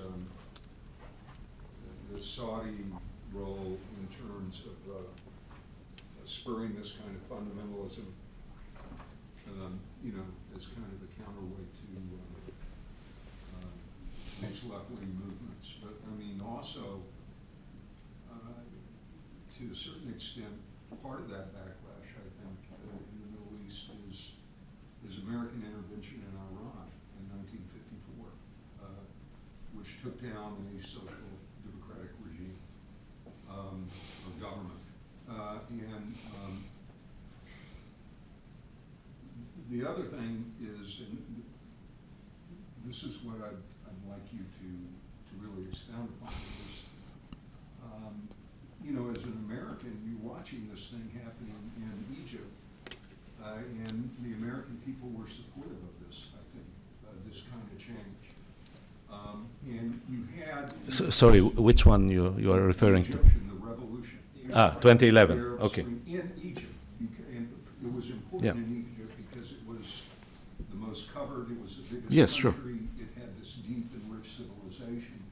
the Saudi role in terms of spurring this kind of fundamentalism, you know, as kind of a counterweight to these left-wing movements. But I mean, also, to a certain extent, part of that backlash, I think, in the Middle East is American intervention in Iran in 1954, which took down a social democratic regime or government. The other thing is, and this is what I'd like you to really expound upon, is, you know, as an American, you're watching this thing happening in Egypt, and the American people were supportive of this, I think, this kind of change. And you had... Sorry, which one you are referring to? The revolution. 2011, okay. In Egypt, and it was important in Egypt because it was the most covered, it was the biggest country, it had this deep and rich civilization.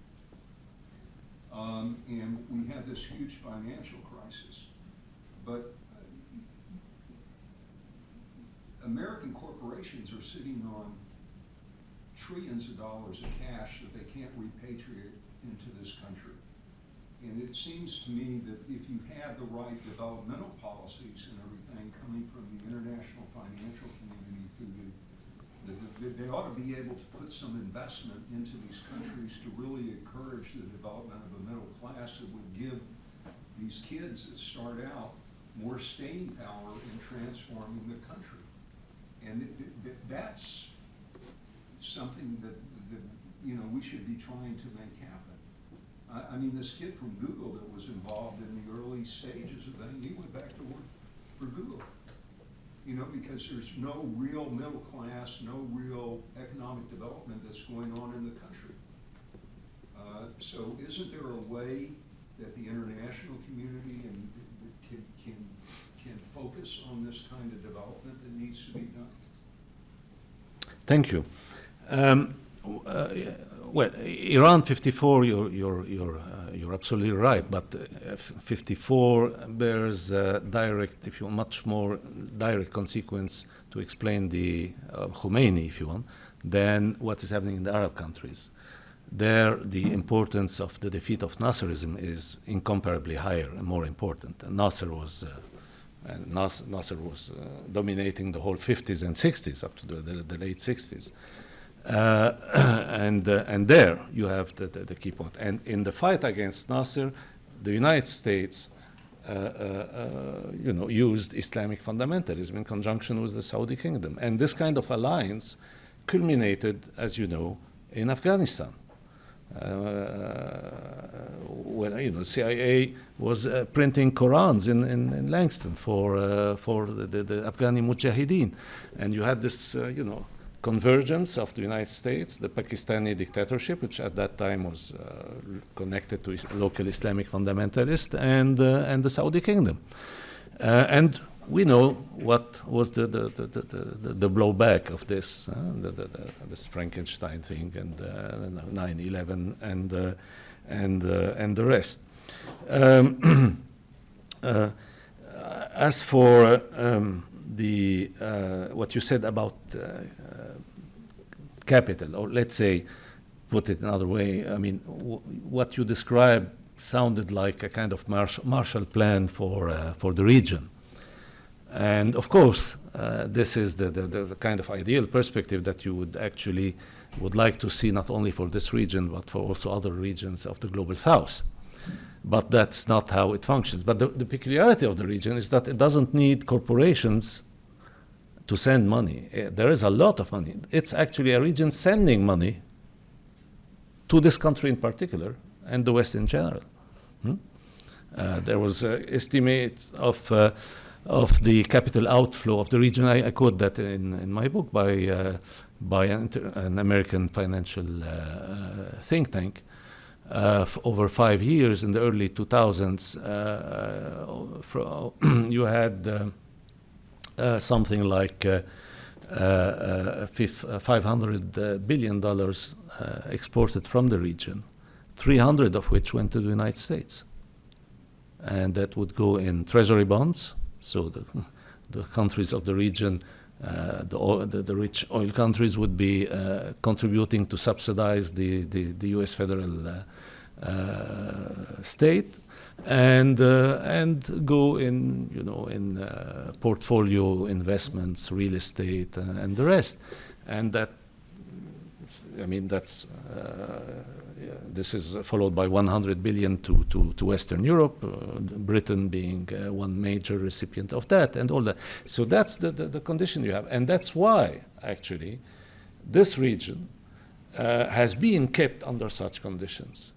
And we had this huge financial crisis. But American corporations are sitting on trillions of dollars of cash that they can't repatriate into this country. And it seems to me that if you had the right developmental policies and everything coming from the international financial community through they ought to be able to put some investment into these countries to really encourage the development of a middle class that would give these kids that start out more staying power in transforming the country. And that's something that you know we should be trying to make happen. I mean, this kid from Google that was involved in the early stages of that, he went back to work for Google. You know, because there's no real middle class, no real economic development that's going on in the country. So isn't there a way that the international community can focus on this kind of development that needs to be done? Thank you. Well, Iran 54, you're absolutely right, but 54 bears direct, if you want, much more direct consequence to explain the Khomeini, if you want, than what is happening in the Arab countries. There, the importance of the defeat of Nasserism is incomparably higher and more important. And Nasser was dominating the whole 50s and 60s up to the late 60s. And there you have the key point. And in the fight against Nasser, the United States, used Islamic fundamentalism in conjunction with the Saudi kingdom. And this kind of alliance culminated, as you know, in Afghanistan. When CIA was printing Qurans in Langston for the Afghani Mujahideen, and you had this convergence of the United States, the Pakistani dictatorship, which at that time was connected to local Islamic fundamentalists, and the Saudi kingdom, and we know what was the blowback of this, this Frankenstein thing, and 9/11, and the rest. As for what you said about capital, or let's say, put it another way, I mean, what you described sounded like a kind of Marshall Plan for the region. And of course, this is the kind of ideal perspective that you would like to see not only for this region but for also other regions of the global south. But that's not how it functions. But the peculiarity of the region is that it doesn't need corporations to send money. There is a lot of money. It's actually a region sending money to this country in particular and the West in general. There was an estimate of the capital outflow of the region. I quote that in my book by an American financial think tank. Over 5 years in the early 2000s, you had something like $500 billion exported from the region, 300 of which went to the United States. And that would go in treasury bonds, so the countries of the region, the rich oil countries would be contributing to subsidize the U.S. federal state, and go in portfolio investments, real estate, and the rest. And that, I mean, that's this is followed by 100 billion to Western Europe, Britain being one major recipient of that, and all that. So that's the condition you have, and that's why actually this region has been kept under such conditions.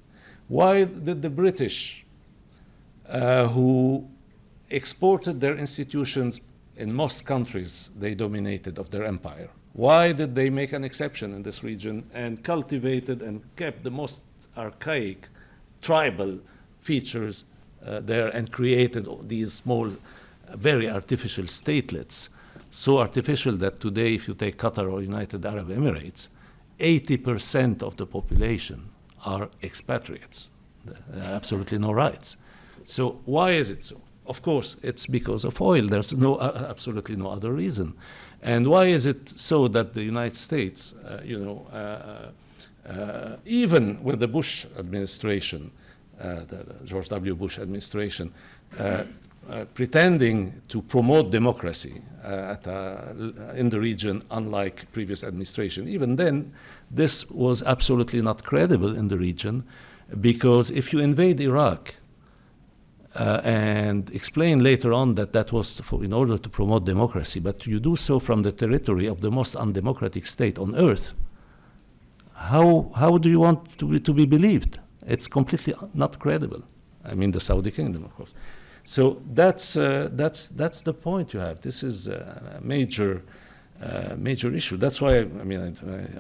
Why did the British, who exported their institutions in most countries they dominated of their empire, why did they make an exception in this region and cultivated and kept the most archaic tribal features there and created these small, very artificial statelets, so artificial that today, if you take Qatar or United Arab Emirates, 80% of the population are expatriates. They have absolutely no rights. So why is it so? Of course, it's because of oil. There's absolutely no other reason. And why is it so that the United States, even with the Bush administration, the George W. Bush administration, pretending to promote democracy in the region, unlike previous administration, even then, this was absolutely not credible in the region, because if you invade Iraq, and explain later on that was in order to promote democracy, but you do so from the territory of the most undemocratic state on earth. How do you want to be believed? It's completely not credible. I mean, the Saudi kingdom, of course. So that's the point you have. This is a major issue. That's why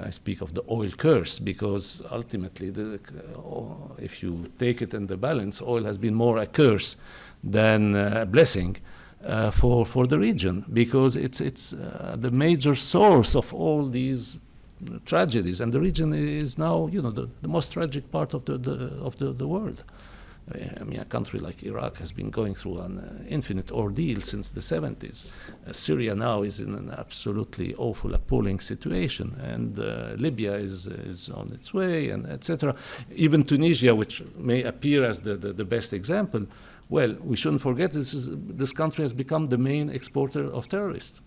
I speak of the oil curse, because ultimately, if you take it in the balance, oil has been more a curse than a blessing for the region, because it's the major source of all these tragedies, and the region is now the most tragic part of the world. I mean, a country like Iraq has been going through an infinite ordeal since the 70s. Syria now is in an absolutely awful, appalling situation, and Libya is on its way, and etc. Even Tunisia, which may appear as the best example, well, we shouldn't forget this country has become the main exporter of terrorists.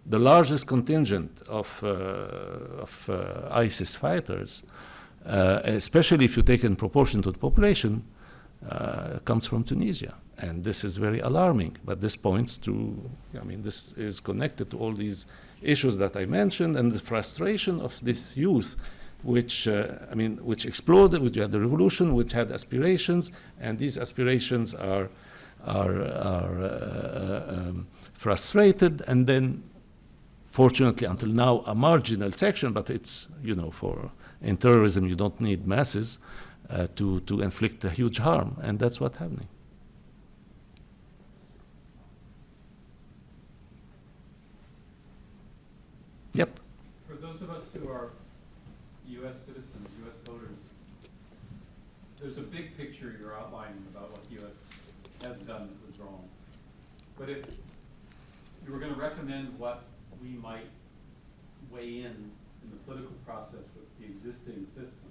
The largest contingent of ISIS fighters, especially if you take in proportion to the population, comes from Tunisia, and this is very alarming. But this points to, this is connected to all these issues that I mentioned, and the frustration of this youth, which exploded. Which had the revolution, which had aspirations, and these aspirations are frustrated, and then, fortunately, until now, a marginal section. But it's in terrorism you don't need masses to inflict a huge harm, and that's what's happening. Yep. For those of us who are U.S. citizens, U.S. voters, there's a big picture you're outlining about what the U.S. has done that was wrong. But if you were going to recommend what we might weigh in the political process with the existing system,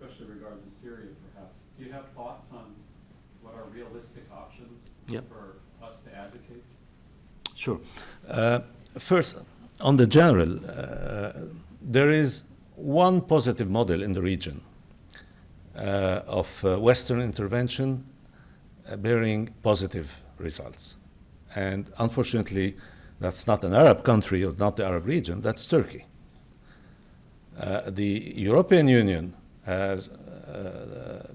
especially regarding Syria, perhaps. Do you have thoughts on what are realistic options for us to advocate? Sure. First, on the general, there is one positive model in the region of Western intervention bearing positive results. And unfortunately, that's not an Arab country or not the Arab region, that's Turkey. The European Union has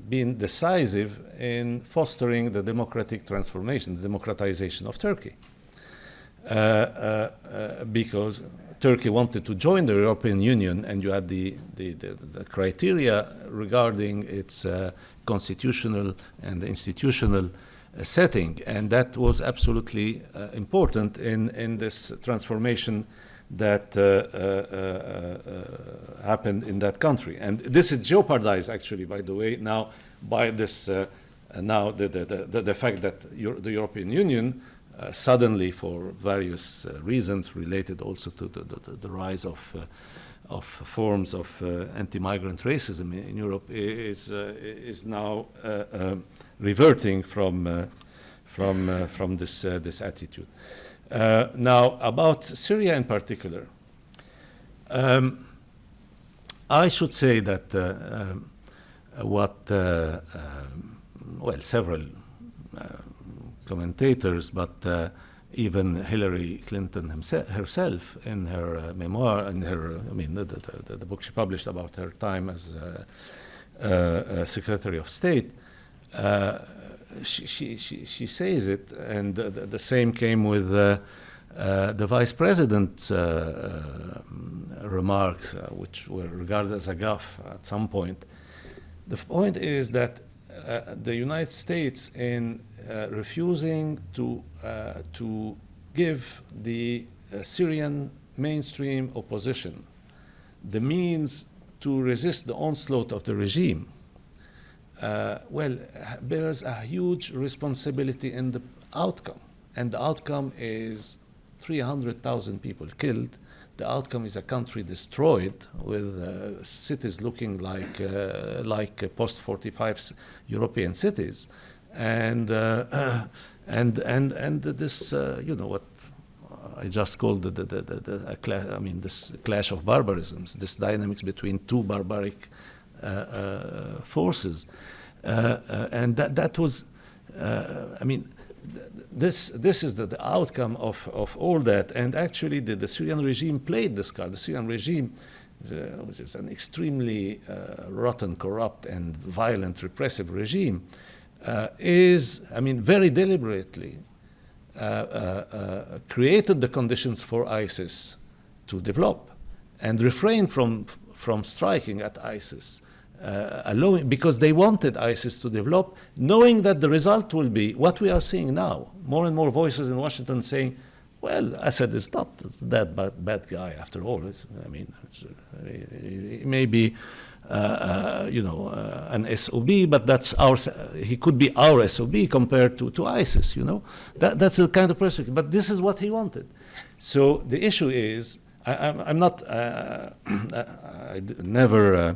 been decisive in fostering the democratic transformation, the democratization of Turkey. Because Turkey wanted to join the European Union, and you had the criteria regarding its constitutional and institutional setting, and that was absolutely important in this transformation that happened in that country. And this is jeopardized, actually, by the way, now by this now the fact that the European Union suddenly, for various reasons related also to the rise of forms of anti-migrant racism in Europe, is now reverting from this attitude. Now, about Syria in particular, I should say that several commentators, but even Hillary Clinton herself, in her memoir, the book she published about her time as Secretary of State, she says it, and the same came with the Vice President's remarks, which were regarded as a gaffe at some point. The point is that the United States, in refusing to give the Syrian mainstream opposition the means to resist the onslaught of the regime, bears a huge responsibility in the outcome. And the outcome is 300,000 people killed. The outcome is a country destroyed, with cities looking like post-45 European cities, and this, what I just called this clash of barbarisms, this dynamics between two barbaric forces, and that was, this is the outcome of all that. And actually, the Syrian regime played this card. The Syrian regime, which is an extremely rotten, corrupt, and violent, repressive regime, is, very deliberately created the conditions for ISIS to develop and refrained from striking at ISIS, because they wanted ISIS to develop, knowing that the result will be what we are seeing now. More and more voices in Washington saying, well, Assad is not that bad guy after all. He may be an SOB, but he could be our SOB compared to ISIS, That's the kind of perspective. But this is what he wanted. So the issue is, I'm not, I never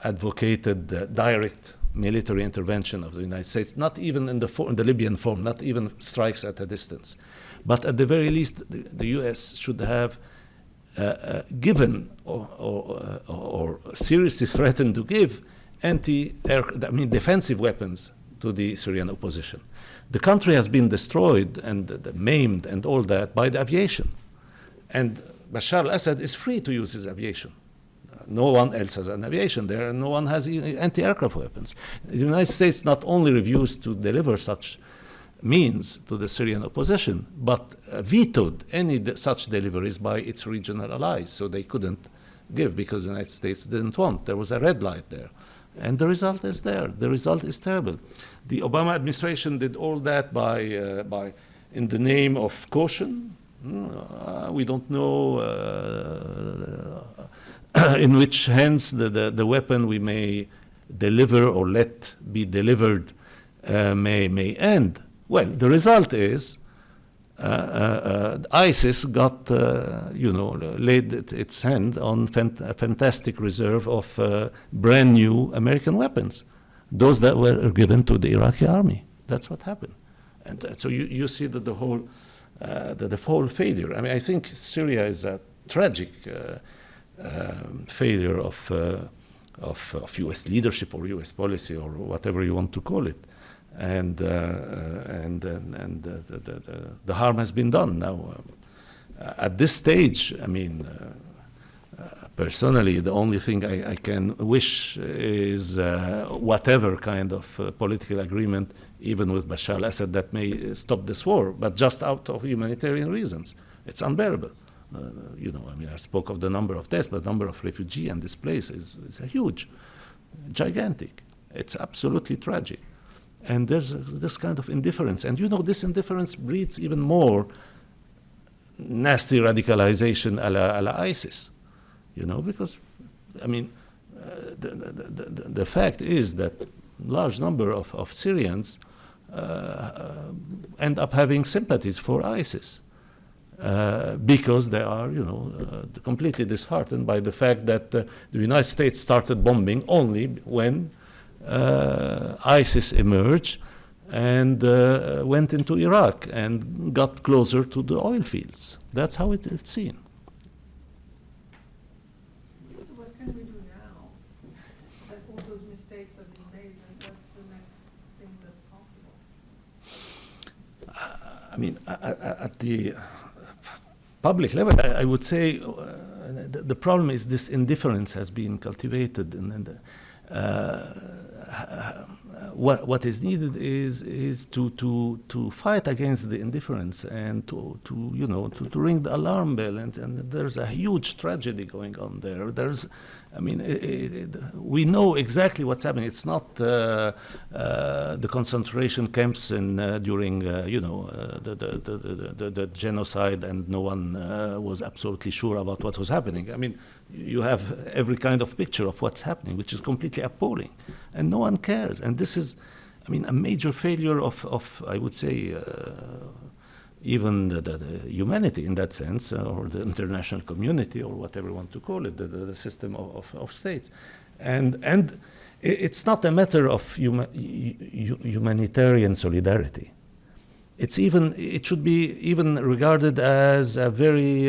advocated direct military intervention of the United States, not even in the Libyan form, not even strikes at a distance. But at the very least, the U.S. should have given or seriously threatened to give defensive weapons to the Syrian opposition. The country has been destroyed and maimed and all that by the aviation. And Bashar al-Assad is free to use his aviation. No one else has an aviation there, and no one has anti-aircraft weapons. The United States not only refused to deliver such means to the Syrian opposition, but vetoed any such deliveries by its regional allies. So they couldn't give because the United States didn't want. There was a red light there. And the result is there. The result is terrible. The Obama administration did all that by in the name of caution. We don't know in which hands the weapon we may deliver or let be delivered may end. Well, the result is ISIS got, laid its hand on a fantastic reserve of brand new American weapons, those that were given to the Iraqi army. That's what happened. And so you see that the whole the whole failure. I mean, I think Syria is a tragic failure of U.S. leadership or U.S. policy or whatever you want to call it, and the harm has been done. Now, at this stage, I mean, personally, the only thing I can wish is whatever kind of political agreement, even with Bashar al-Assad, that may stop this war, but just out of humanitarian reasons. It's unbearable. You know, I mean, I spoke of the number of deaths, but the number of refugees and displaced is huge, gigantic. It's absolutely tragic. And there's this kind of indifference. And you know, this indifference breeds even more nasty radicalization a la ISIS. You know, because, I mean, the fact is that large number of Syrians end up having sympathies for ISIS. Because they are, you know, completely disheartened by the fact that the United States started bombing only when ISIS emerged and went into Iraq and got closer to the oil fields. That's how it's seen. So what can we do now? That all those mistakes have been made, and what's the next thing that's possible? I mean, at the public level, I would say the problem is this indifference has been cultivated, and what is needed is to fight against the indifference and to you know to ring the alarm bell, and there's a huge tragedy going on there. I mean, we know exactly what's happening. It's not the concentration camps during you know the genocide, and no one was absolutely sure about what was happening. I mean, you have every kind of picture of what's happening, which is completely appalling, and no one cares. And this is, I mean, a major failure of I would say, even the humanity in that sense, or the international community, or whatever you want to call it, the system of states. And it's not a matter of humanitarian solidarity. It should be even regarded as a very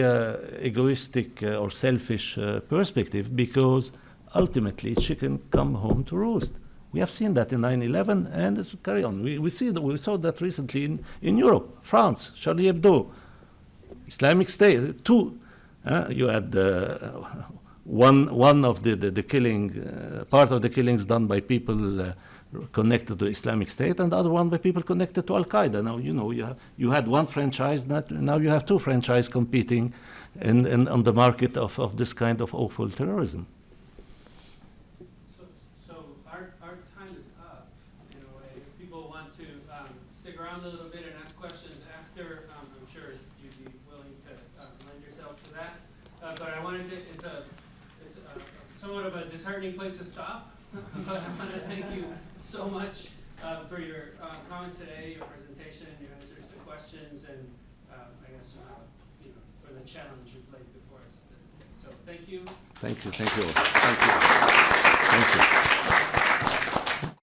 egoistic or selfish perspective, because ultimately chicken come home to roost. We have seen that in 9/11, and it's carry on. We saw that recently in Europe, France, Charlie Hebdo, Islamic State. You had one of the killing, part of the killings done by people connected to Islamic State, and the other one by people connected to Al Qaeda. Now you know you had one franchise, now you have two franchises competing on the market of this kind of awful terrorism. Around a little bit and ask questions after. I'm sure you'd be willing to lend yourself to that. But I wanted to, it's somewhat of a disheartening place to stop. But I want to thank you so much for your comments today, your presentation, your answers to questions, and I guess you know, for the challenge you've laid before us today. So thank you. Thank you. Thank you. Thank you. Thank you.